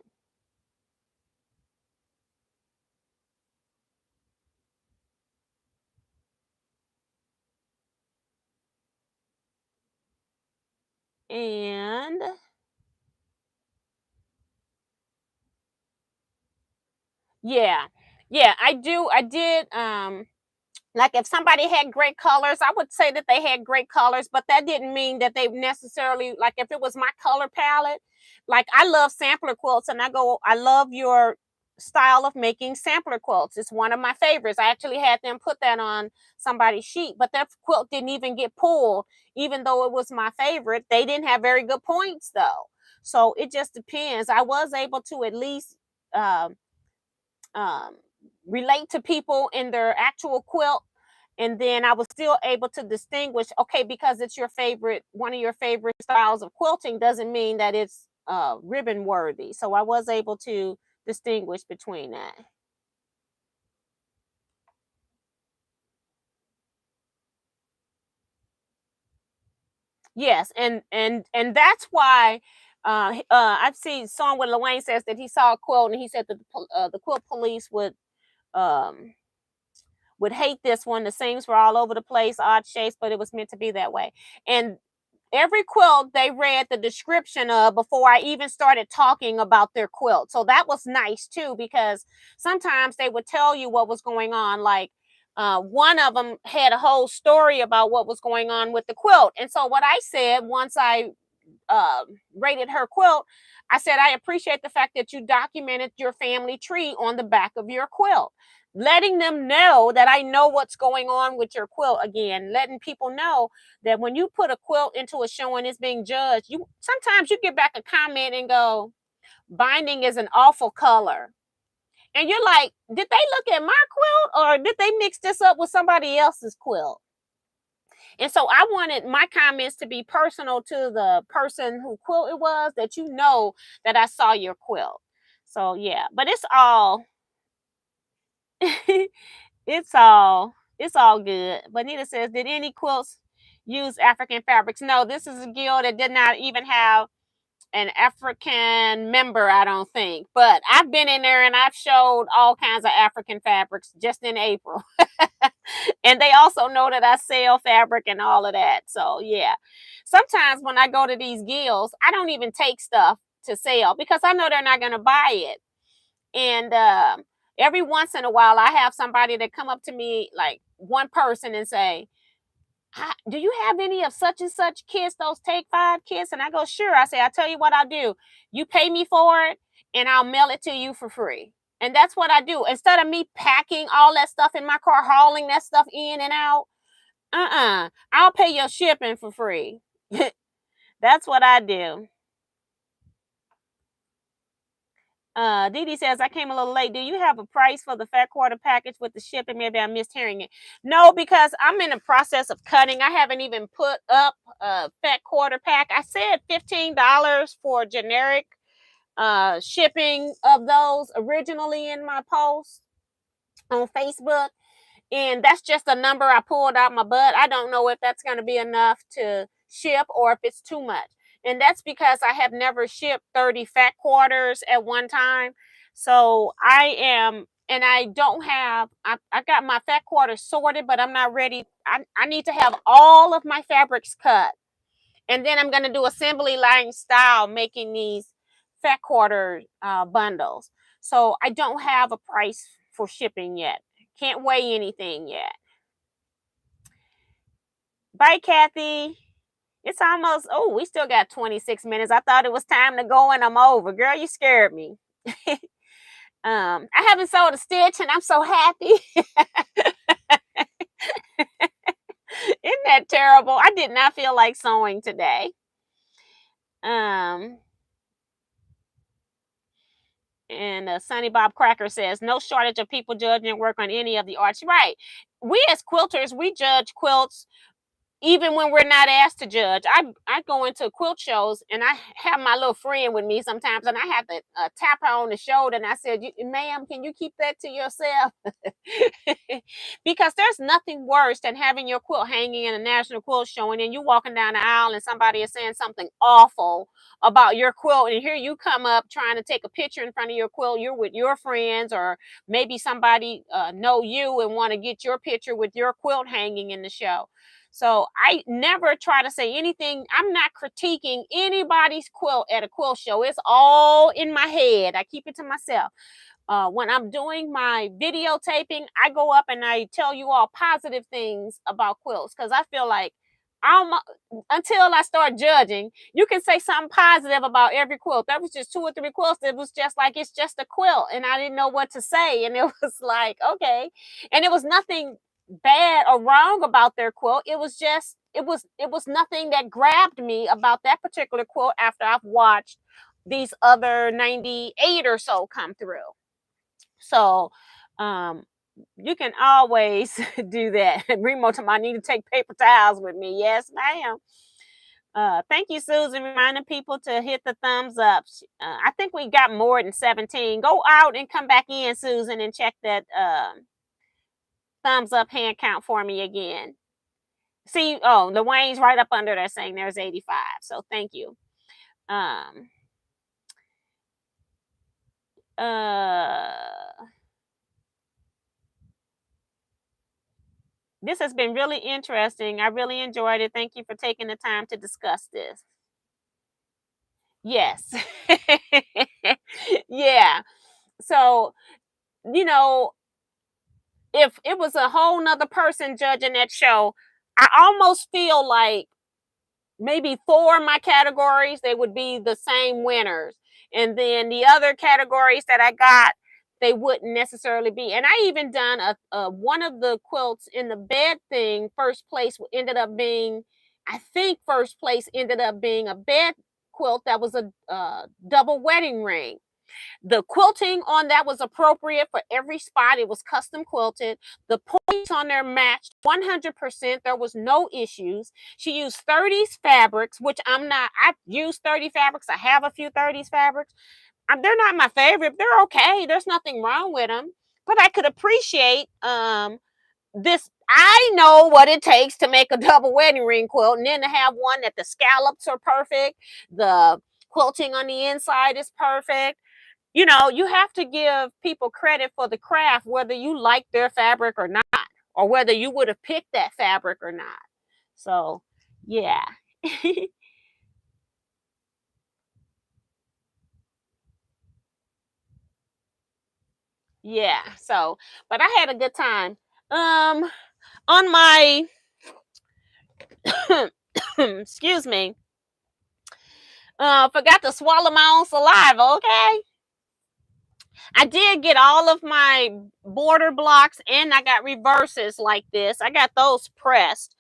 And yeah, I did like if somebody had great colors, I would say that they had great colors, but that didn't mean that they necessarily, like if it was my color palette, like I love sampler quilts, and I love your style of making sampler quilts. It's one of my favorites. I actually had them put that on somebody's sheet, but that quilt didn't even get pulled, even though it was my favorite. They didn't have very good points though. So it just depends. I was able to at least um, um, relate to people in their actual quilt. And then I was still able to distinguish, okay, because it's your favorite, one of your favorite styles of quilting doesn't mean that it's ribbon worthy. So I was able to distinguish between that. Yes, and that's why I've seen Song with Lorraine says that he saw a quilt, and he said that the quilt police um, would hate this one. The seams were all over the place, odd shapes, but it was meant to be that way. And every quilt they read the description of before I even started talking about their quilt. So that was nice too, because sometimes they would tell you what was going on. Like one of them had a whole story about what was going on with the quilt. And so what I said once I rated her quilt, I said, I appreciate the fact that you documented your family tree on the back of your quilt, letting them know that I know what's going on with your quilt. Again, letting people know that when you put a quilt into a show and it's being judged, you sometimes you get back a comment and go, binding is an awful color. And you're like, did they look at my quilt, or did they mix this up with somebody else's quilt? And so I wanted my comments to be personal to the person who quilt it was, that you know that I saw your quilt. So yeah, but it's all it's all good. Bonita says, did any quilts use African fabrics? No, this is a guild that did not even have an African member, I don't think. But I've been in there and I've showed all kinds of African fabrics just in April. And they also know that I sell fabric and all of that. So yeah, sometimes when I go to these guilds, I don't even take stuff to sell because I know they're not going to buy it. And every once in a while, I have somebody that come up to me, like one person, and say, do you have any of such and such kits, those Take 5 kits? And I go, sure. I say, I'll tell you what I'll do. You pay me for it and I'll mail it to you for free. And that's what I do. Instead of me packing all that stuff in my car, hauling that stuff in and out, I'll pay your shipping for free. That's what I do. Dee Dee says, I came a little late. Do you have a price for the fat quarter package with the shipping? Maybe I missed hearing it. No, because I'm in the process of cutting. I haven't even put up a fat quarter pack. I said $15 for generic shipping of those originally in my post on Facebook. And that's just a number I pulled out my butt. I don't know if that's going to be enough to ship or if it's too much. And that's because I have never shipped 30 fat quarters at one time. So I don't have, I got my fat quarters sorted, but I'm not ready. I need to have all of my fabrics cut. And then I'm going to do assembly line style, making these fat quarter bundles. So I don't have a price for shipping yet. Can't weigh anything yet. Bye, Kathy. It's almost, oh, we still got 26 minutes. I thought it was time to go and I'm over. Girl, you scared me. I haven't sold a stitch and I'm so happy. Isn't that terrible? I did not feel like sewing today. And Sunny Bob Cracker says, no shortage of people judging work on any of the arts. Right. We as quilters, we judge quilts even when we're not asked to judge. I go into quilt shows and I have my little friend with me sometimes, and I have to tap her on the shoulder, and I said, ma'am, can you keep that to yourself? Because there's nothing worse than having your quilt hanging in a national quilt show, and then you walking down the aisle and somebody is saying something awful about your quilt, and here you come up trying to take a picture in front of your quilt. You're with your friends, or maybe somebody know you and want to get your picture with your quilt hanging in the show. So I never try to say anything. I'm not critiquing anybody's quilt at a quilt show. It's all in my head. I keep it to myself. When I'm doing my videotaping, I go up and I tell you all positive things about quilts, because I feel like until I start judging, you can say something positive about every quilt. There was just 2 or 3 quilts that was just like, it's just a quilt, and I didn't know what to say, and it was like, okay, and it was nothing bad or wrong about their quilt. It was just, it was nothing that grabbed me about that particular quilt after I've watched these other 98 or so come through. So you can always do that. Remo, I need to take paper towels with me. Yes, ma'am. Thank you, Susan, reminding people to hit the thumbs up. I think we got more than 17. Go out and come back in, Susan, and check that thumbs up hand count for me again. See, oh, the Wayne's right up under there saying there's 85. So thank you. This has been really interesting. I really enjoyed it. Thank you for taking the time to discuss this. Yes. Yeah. So, you know, if it was a whole nother person judging that show, I almost feel like maybe 4 of my categories, they would be the same winners. And then the other categories that I got, they wouldn't necessarily be. And I even done one of the quilts in the bed thing. First place ended up being, I think first place ended up being a bed quilt that was a double wedding ring. The quilting on that was appropriate for every spot. It was custom quilted. The points on there matched 100%. There was no issues. She used 30s fabrics, which I'm not. I've used 30 fabrics. I have a few 30s fabrics. They're not my favorite. They're okay. There's nothing wrong with them. But I could appreciate this. I know what it takes to make a double wedding ring quilt, and then to have one that the scallops are perfect. The quilting on the inside is perfect. You know, you have to give people credit for the craft, whether you like their fabric or not, or whether you would have picked that fabric or not. So, yeah. Yeah. So, but I had a good time. On my, excuse me, forgot to swallow my own saliva. Okay. I did get all of my border blocks, and I got reverses like this. I got those pressed.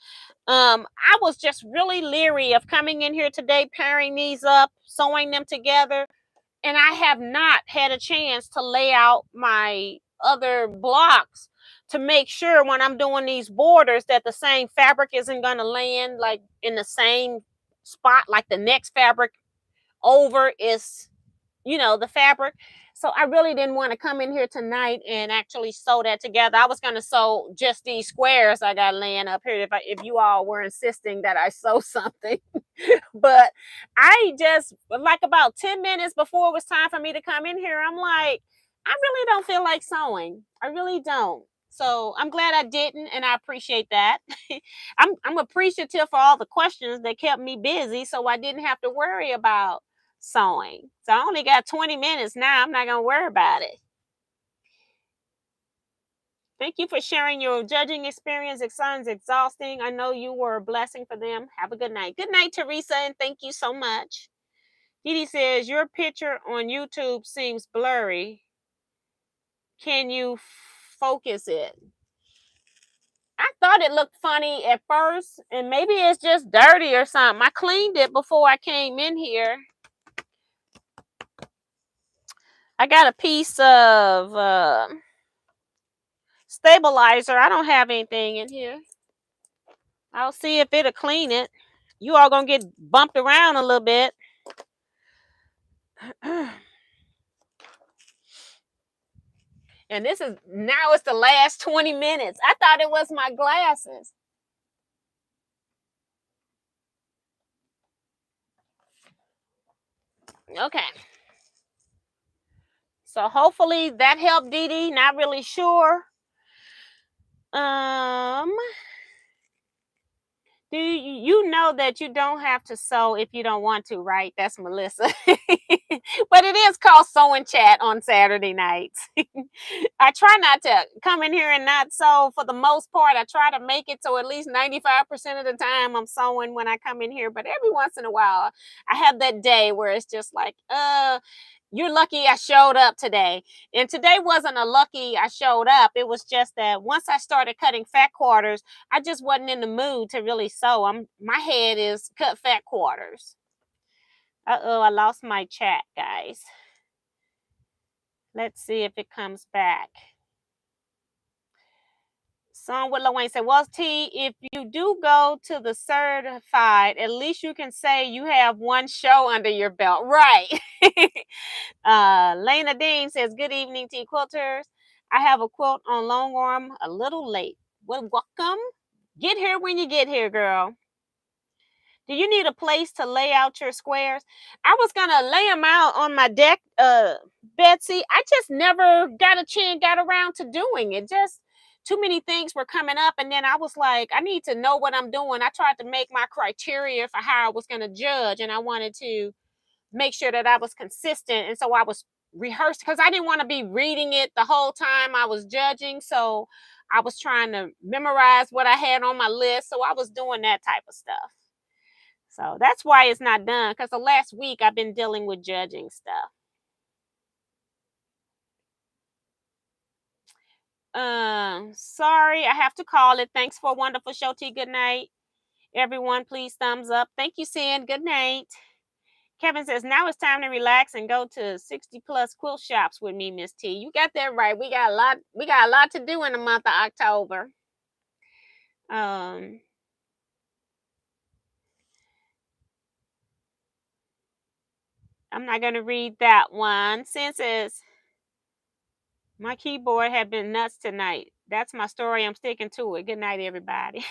I was just really leery of coming in here today, pairing these up, sewing them together, and I have not had a chance to lay out my other blocks to make sure when I'm doing these borders that the same fabric isn't going to land like in the same spot, like the next fabric over is, you know, the fabric. So I really didn't want to come in here tonight and actually sew that together. I was going to sew just these squares I got laying up here if you all were insisting that I sew something. But I just, like about 10 minutes before it was time for me to come in here, I'm like, I really don't feel like sewing. I really don't. So I'm glad I didn't, and I appreciate that. I'm appreciative for all the questions that kept me busy, so I didn't have to worry about sewing. So I only got 20 minutes now. I'm not gonna worry about it. Thank you for sharing your judging experience. It sounds exhausting. I know you were a blessing for them. Have a good night. Good night, Teresa, and thank you so much. Didi says your picture on YouTube seems blurry. Can you focus it? I thought it looked funny at first, and maybe it's just dirty or something. I cleaned it before I came in here. I got a piece of stabilizer. I don't have anything in here. I'll see if it'll clean it. You all gonna get bumped around a little bit. And this is now it's the last 20 minutes. I thought it was my glasses. Okay. So hopefully that helped, Dee. Not really sure. Do you know that you don't have to sew if you don't want to, right? That's Melissa. But it is called Sewing Chat on Saturday nights. I try not to come in here and not sew for the most part. I try to make it so at least 95% of the time I'm sewing when I come in here. But every once in a while, I have that day where it's just like, you're lucky I showed up today. And today wasn't a lucky I showed up. It was just that once I started cutting fat quarters, I just wasn't in the mood to really sew. My head is cut fat quarters. Uh-oh, I lost my chat, guys. Let's see if it comes back. Song with Lil Wayne said, well, T, if you do go to the certified, at least you can say you have one show under your belt. Right. Lena Dean says, good evening, T Quilters. I have a quilt on long arm a little late. Well, welcome. Get here when you get here, girl. Do you need a place to lay out your squares? I was going to lay them out on my deck, Betsy. I just never got around to doing it. Just too many things were coming up. And then I was like, I need to know what I'm doing. I tried to make my criteria for how I was going to judge. And I wanted to make sure that I was consistent. And so I was rehearsed because I didn't want to be reading it the whole time I was judging. So I was trying to memorize what I had on my list. So I was doing that type of stuff. So that's why it's not done, because the last week I've been dealing with judging stuff. Sorry, I have to call it. Thanks for a wonderful show, T. Good night. Everyone, please thumbs up. Thank you, Sin. Good night. Kevin says, now it's time to relax and go to 60 plus quilt shops with me, Miss T. You got that right. We got a lot to do in the month of October. I'm not going to read that one. Sin says, my keyboard had been nuts tonight. That's my story. I'm sticking to it. Good night, everybody.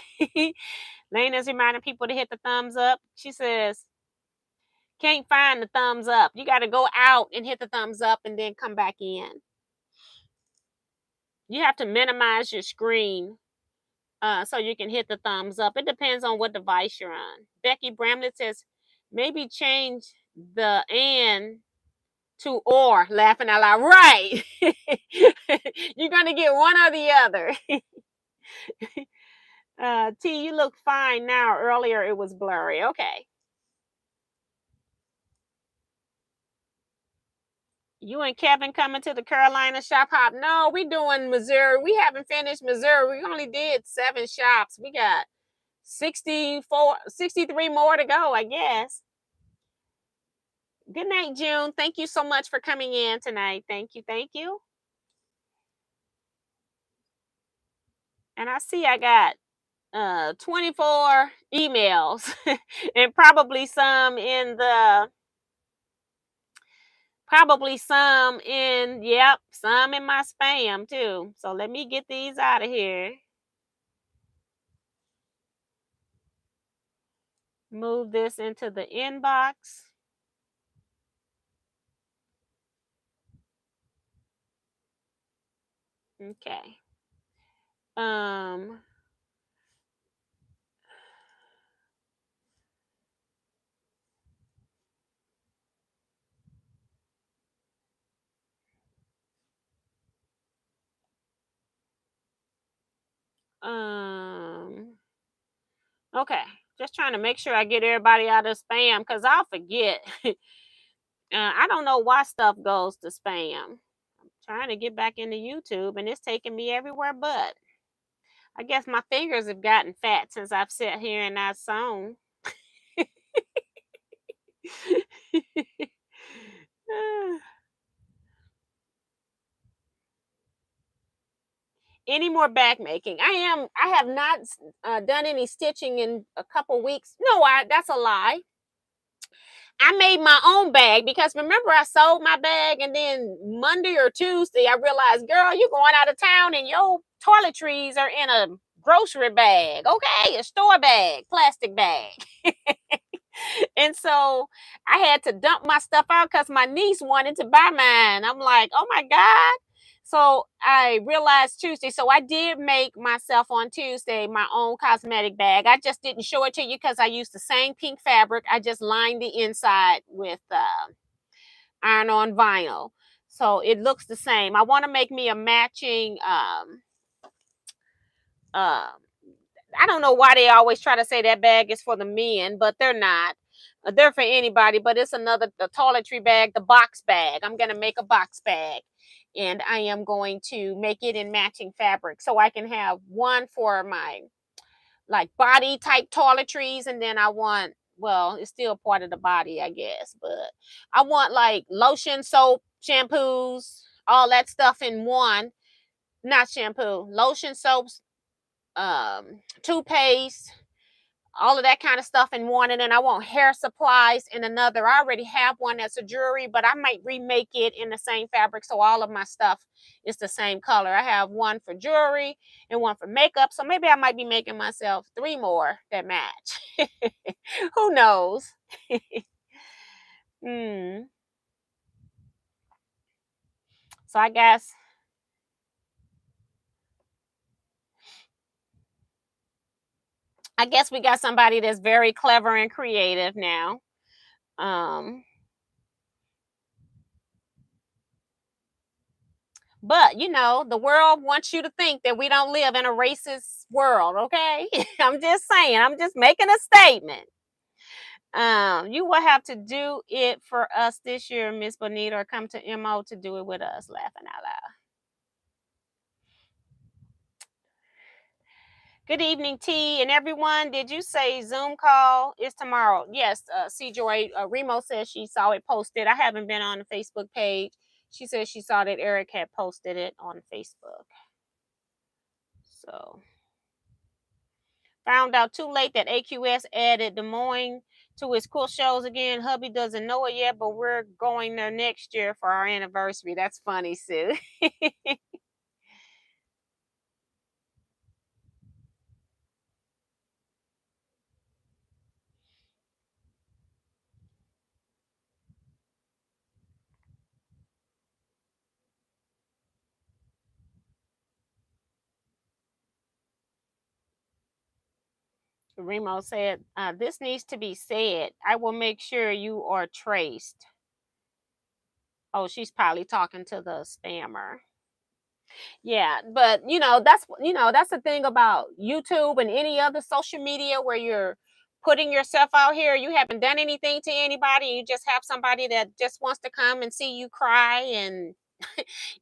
Lena's reminding people to hit the thumbs up. She says, can't find the thumbs up. You got to go out and hit the thumbs up and then come back in. You have to minimize your screen so you can hit the thumbs up. It depends on what device you're on. Becky Bramlett says, maybe change the and to or, laughing out loud. Right. You're going to get one or the other. T, you look fine now. Earlier it was blurry. Okay. You and Kevin coming to the Carolina shop hop? No, we doing Missouri. We haven't finished Missouri. We only did 7 shops. We got 63 more to go, I guess. Good night, June. Thank you so much for coming in tonight. Thank you. Thank you. And I see I got 24 emails and probably some in the Probably some in, yep, some in my spam too. So let me get these out of here. Move this into the inbox. Okay. Um, um, okay. Just trying to make sure I get everybody out of spam because I'll forget. I don't know why stuff goes to spam. Trying to get back into YouTube and it's taking me everywhere but. I guess my fingers have gotten fat since I've sat here and I've sewn. Any more bag making? I have not done any stitching in a couple weeks. No, that's a lie. I made my own bag because remember I sold my bag and then Monday or Tuesday I realized, girl, you're going out of town and your toiletries are in a grocery bag. Okay, a store bag, plastic bag. And so I had to dump my stuff out because my niece wanted to buy mine. I'm like, oh my God. So I realized Tuesday. So I did make myself on Tuesday my own cosmetic bag. I just didn't show it to you because I used the same pink fabric. I just lined the inside with iron on vinyl. So it looks the same. I want to make me a matching um I don't know why they always try to say that bag is for the men, but they're not. They're for anybody, but it's the toiletry bag, the box bag. I'm going to make a box bag and I am going to make it in matching fabric so I can have one for my like body type toiletries. And then I want, well, it's still part of the body, I guess, but I want like lotion, soap, shampoos, all that stuff in one, not shampoo, lotion, soaps, toothpaste, all of that kind of stuff in one. And then I want hair supplies in another. I already have one that's a jewelry, but I might remake it in the same fabric so all of my stuff is the same color. I have one for jewelry and one for makeup. So maybe I might be making myself 3 more that match. Who knows? mm. So I guess we got somebody that's very clever and creative now. But the world wants you to think that we don't live in a racist world, okay? I'm just saying, I'm just making a statement. You will have to do it for us this year, Miss Bonita, or come to MO to do it with us, laughing out loud. Good evening, T and everyone. Did you say Zoom call is tomorrow? Yes, C Joy Remo says she saw it posted. I haven't been on the Facebook page. She said she saw that Eric had posted it on Facebook. So found out too late that AQS added Des Moines to his quilt shows again. Hubby doesn't know it yet, but we're going there next year for our anniversary. That's funny, Sue. Remo said, this needs to be said. I will make sure you are traced. Oh, she's probably talking to the spammer. Yeah, but that's the thing about YouTube and any other social media where you're putting yourself out here. You haven't done anything to anybody. You just have somebody that just wants to come and see you cry, and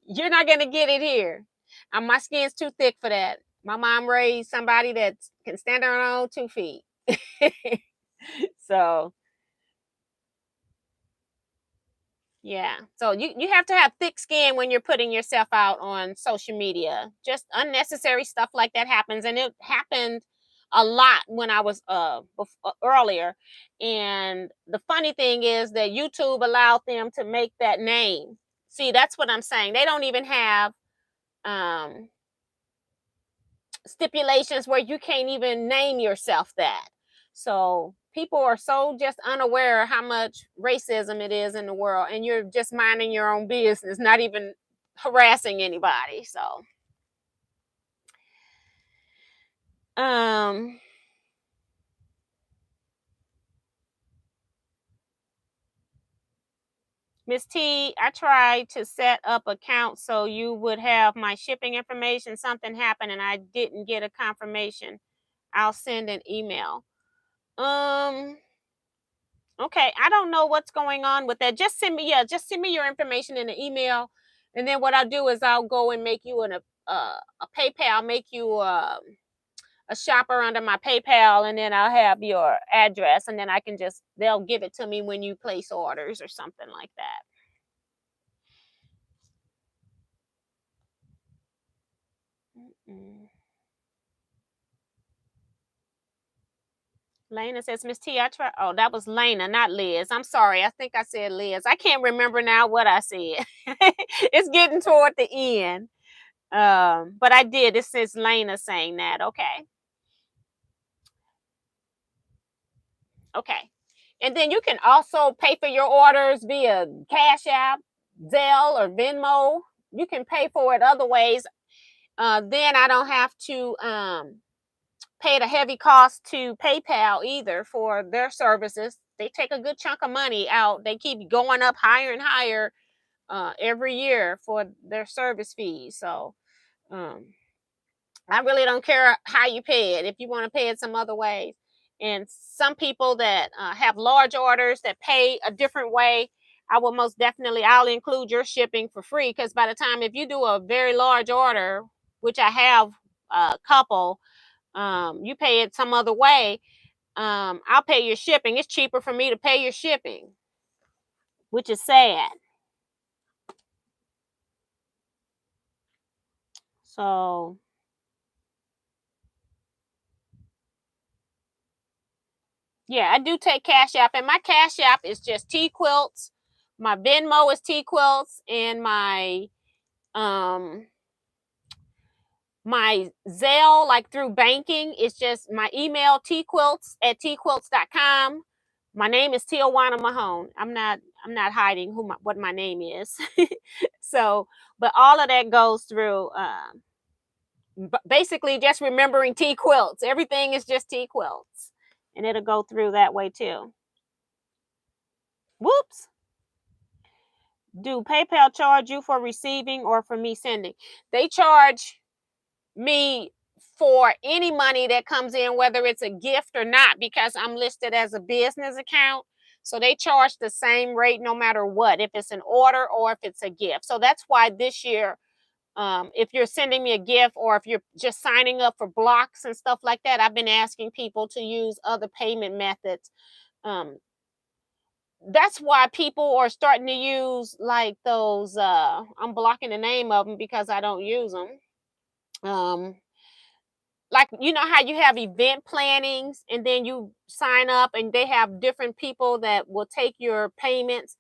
you're not gonna get it here. My skin's too thick for that. My mom raised somebody that can stand on her own 2 feet. So yeah. So you have to have thick skin when you're putting yourself out on social media. Just unnecessary stuff like that happens. And it happened a lot when I was earlier. And the funny thing is that YouTube allowed them to make that name. See, that's what I'm saying. They don't even have stipulations where you can't even name yourself that. So people are so just unaware how much racism it is in the world, and you're just minding your own business, not even harassing anybody. So Miss T, I tried to set up accounts so you would have my shipping information. Something happened and I didn't get a confirmation. I'll send an email. Okay, I don't know what's going on with that. Just send me your information in the email, and then what I'll do is I'll go and make you a PayPal, make you a shopper under my PayPal, and then I'll have your address, and then they'll give it to me when you place orders or something like that. Lena says, Miss T, I try. Oh, that was Lena, not Liz. I'm sorry. I think I said Liz. I can't remember now what I said. It's getting toward the end. But I did. This is Lena saying that. Okay. Okay. And then you can also pay for your orders via Cash App, Zelle, or Venmo. You can pay for it other ways. Then I don't have to pay the heavy cost to PayPal either for their services. They take a good chunk of money out. They keep going up higher and higher every year for their service fees. So I really don't care how you pay it, if you want to pay it some other ways. And some people that have large orders that pay a different way, I'll include your shipping for free, because by the time, if you do a very large order, which I have a couple, you pay it some other way, I'll pay your shipping. It's cheaper for me to pay your shipping, which is sad. So yeah, I do take Cash App, and my Cash App is just Teaquilts. My Venmo is Teaquilts, and um my Zelle, like through banking, is just my email, teaquilts@teaquilts.com. My name is Teajuana Mahone. I'm not hiding what my name is. So, but all of that goes through basically just remembering Teaquilts. Everything is just Teaquilts, and it'll go through that way too. Whoops. Do PayPal charge you for receiving or for me sending? They charge me for any money that comes in, whether it's a gift or not, because I'm listed as a business account. So they charge the same rate no matter what, if it's an order or if it's a gift. So that's why this year, if you're sending me a gift or if you're just signing up for blocks and stuff like that, I've been asking people to use other payment methods. That's why people are starting to use like those I'm blocking the name of them because I don't use them. Like, you know how you have event plannings and then you sign up and they have different people that will take your payments,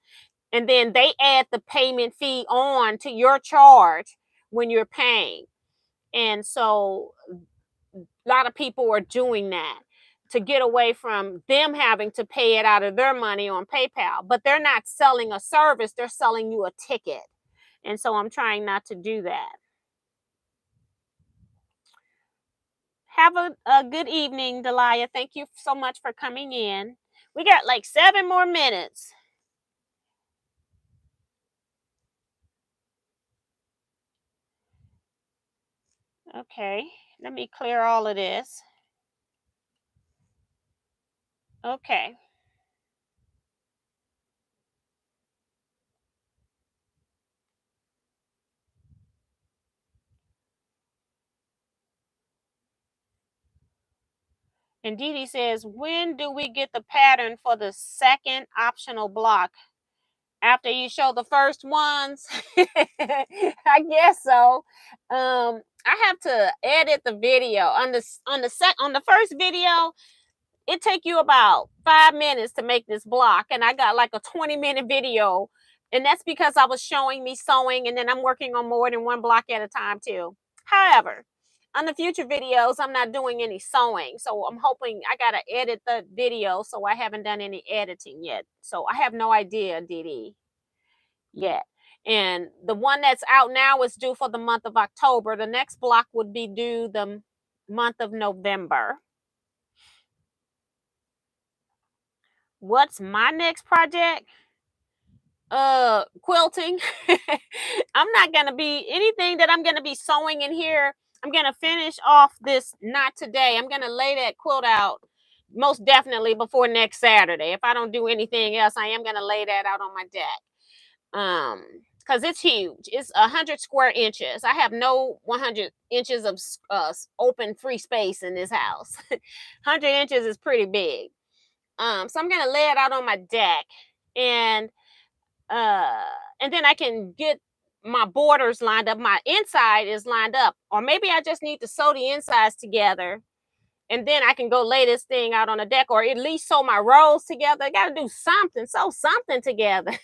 and then they add the payment fee on to your charge when you're paying. And so a lot of people are doing that to get away from them having to pay it out of their money on PayPal. But they're not selling a service, they're selling you a ticket. And so I'm trying not to do that. Have a good evening, Delia. Thank you so much for coming in. We got like 7 more minutes. Okay, let me clear all of this. Okay. And Dee Dee says, when do we get the pattern for the second optional block? after you show the first ones. I guess so. I have to edit the video on the first video. It take you about 5 minutes to make this block, and I got like a 20-minute video, and that's because I was showing me sewing, and then I'm working on more than one block at a time too. However, on the future videos, I'm not doing any sewing, so I'm hoping I gotta edit the video, so I haven't done any editing yet. So I have no idea, Dee, yet. And the one that's out now is due for the month of October. The next block would be due the month of November. What's my next project? Quilting. I'm not gonna be anything that I'm gonna be sewing in here. I'm gonna finish off this not today. I'm gonna lay that quilt out most definitely before next Saturday. If I don't do anything else, I am gonna lay that out on my deck. Because it's huge. It's 100 square inches. I have no 100 inches of open free space in this house. 100 inches is pretty big. So I'm gonna lay it out on my deck, and then I can get my borders lined up. My inside is lined up, or maybe I just need to sew the insides together, and then I can go lay this thing out on the deck, or at least sew my rows together. I gotta do something, sew something together.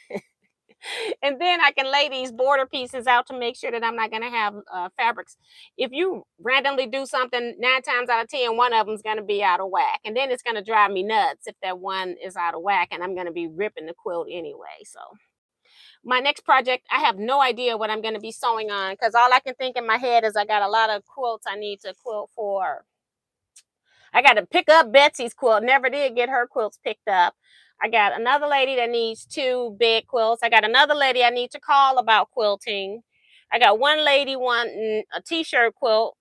And then I can lay these border pieces out to make sure that I'm not going to have fabrics. If you randomly do something, 9 times out of 10, one of them is going to be out of whack. And then it's going to drive me nuts if that one is out of whack, and I'm going to be ripping the quilt anyway. So my next project, I have no idea what I'm going to be sewing on, because all I can think in my head is I got a lot of quilts I need to quilt for. I got to pick up Betsy's quilt. Never did get her quilts picked up. I got another lady that needs 2 bed quilts. I got another lady I need to call about quilting. I got one lady wanting a t-shirt quilt.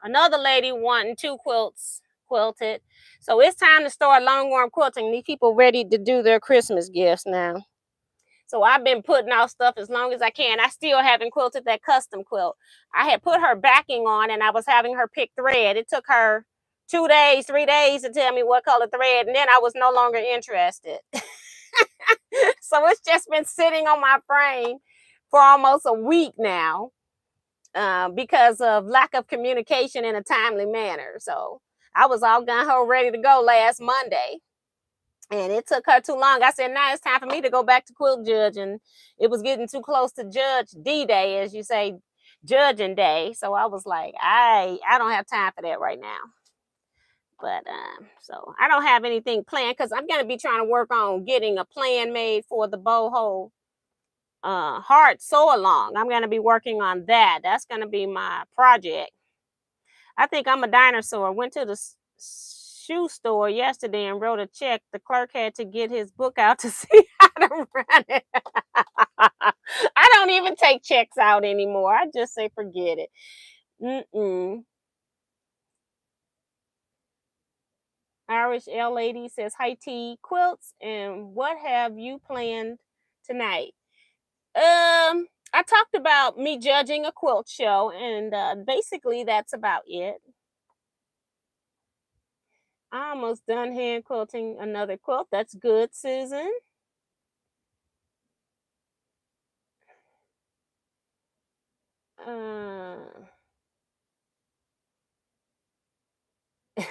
Another lady wanting 2 quilts quilted. So it's time to start long arm quilting. These people ready to do their Christmas gifts now. So I've been putting out stuff as long as I can. I still haven't quilted that custom quilt. I had put her backing on, and I was having her pick thread. It took her 2 days, 3 days to tell me what color thread, and then I was no longer interested. So it's just been sitting on my frame for almost a week now, because of lack of communication in a timely manner. So I was all gung-ho ready to go last Monday, and it took her too long. I said, now it's time for me to go back to quilt judging. It was getting too close to Judge D-Day, as you say, judging day. So I was like, I don't have time for that right now. But so I don't have anything planned, because I'm going to be trying to work on getting a plan made for the boho heart sew along. I'm going to be working on that. That's going to be my project. I think I'm a dinosaur. Went to the shoe store yesterday and wrote a check. The clerk had to get his book out to see how to run it. I don't even take checks out anymore. I just say forget it. Irish L Lady says, hi T, quilts, and what have you planned tonight? I talked about me judging a quilt show, and basically that's about it. I almost done hand quilting another quilt. That's good, Susan.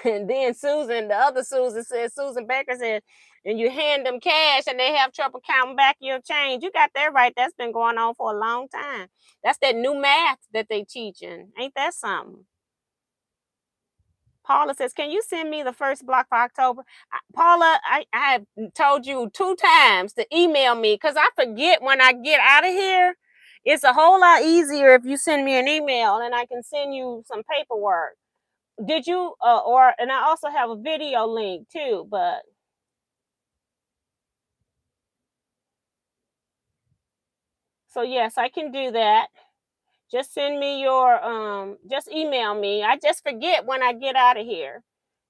And then Susan, the other Susan says, Susan Baker said, and you hand them cash and they have trouble counting back your change. You got that right. That's been going on for a long time. That's that new math that they teaching. Ain't that something? Paula says, can you send me the first block for October? Paula, I have told you 2 times to email me, because I forget when I get out of here. It's a whole lot easier if you send me an email, and I can send you some paperwork. Did you and I also have a video link too, but so yes, I can do that. Just send me your just email me. I just forget when I get out of here.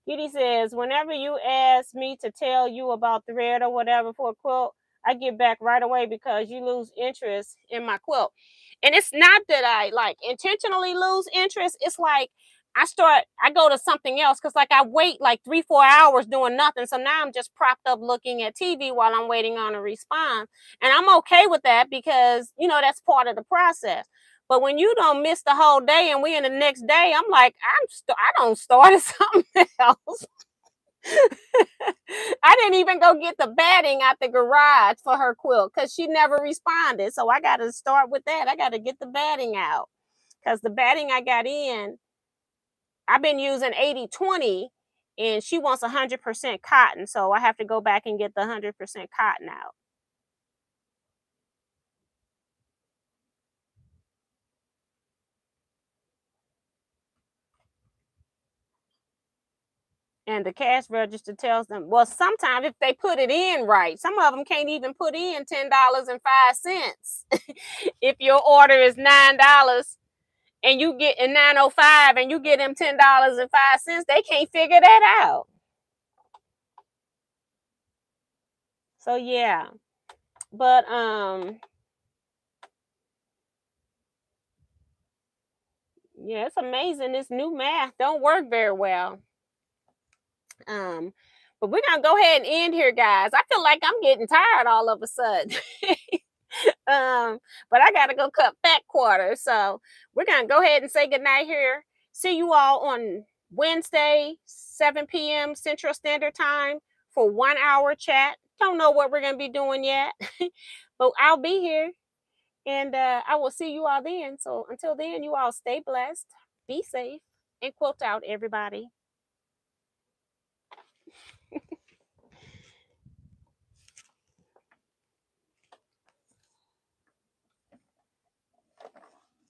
Kitty says, whenever you ask me to tell you about thread or whatever for a quilt, I get back right away because you lose interest in my quilt. And it's not that I like intentionally lose interest. It's like I go to something else because like I wait like 3-4 hours doing nothing. So now I'm just propped up looking at TV while I'm waiting on a response. And I'm okay with that because, you know, that's part of the process. But when you don't miss the whole day and we in the next day, I'm like, I don't start at something else. I didn't even go get the batting out the garage for her quilt because she never responded. So I got to start with that. I got to get the batting out because the batting I got in, I've been using 80/20 and she wants 100% cotton. So I have to go back and get the 100% cotton out. And the cash register tells them, well, sometimes if they put it in right, some of them can't even put in $10.05. If your order is $9 and you get in 905 and you get them $10.05, they can't figure that out. So yeah. But yeah, it's amazing. This new math don't work very well. Um, but we're gonna go ahead and end here, guys. I feel like I'm getting tired all of a sudden. But I gotta go cut fat quarters. So we're gonna go ahead and say goodnight here. See you all on Wednesday, 7 p.m. Central Standard Time for 1 hour chat. Don't know what we're gonna be doing yet, but I'll be here and I will see you all then. So until then, you all stay blessed, be safe, and quilt out, everybody.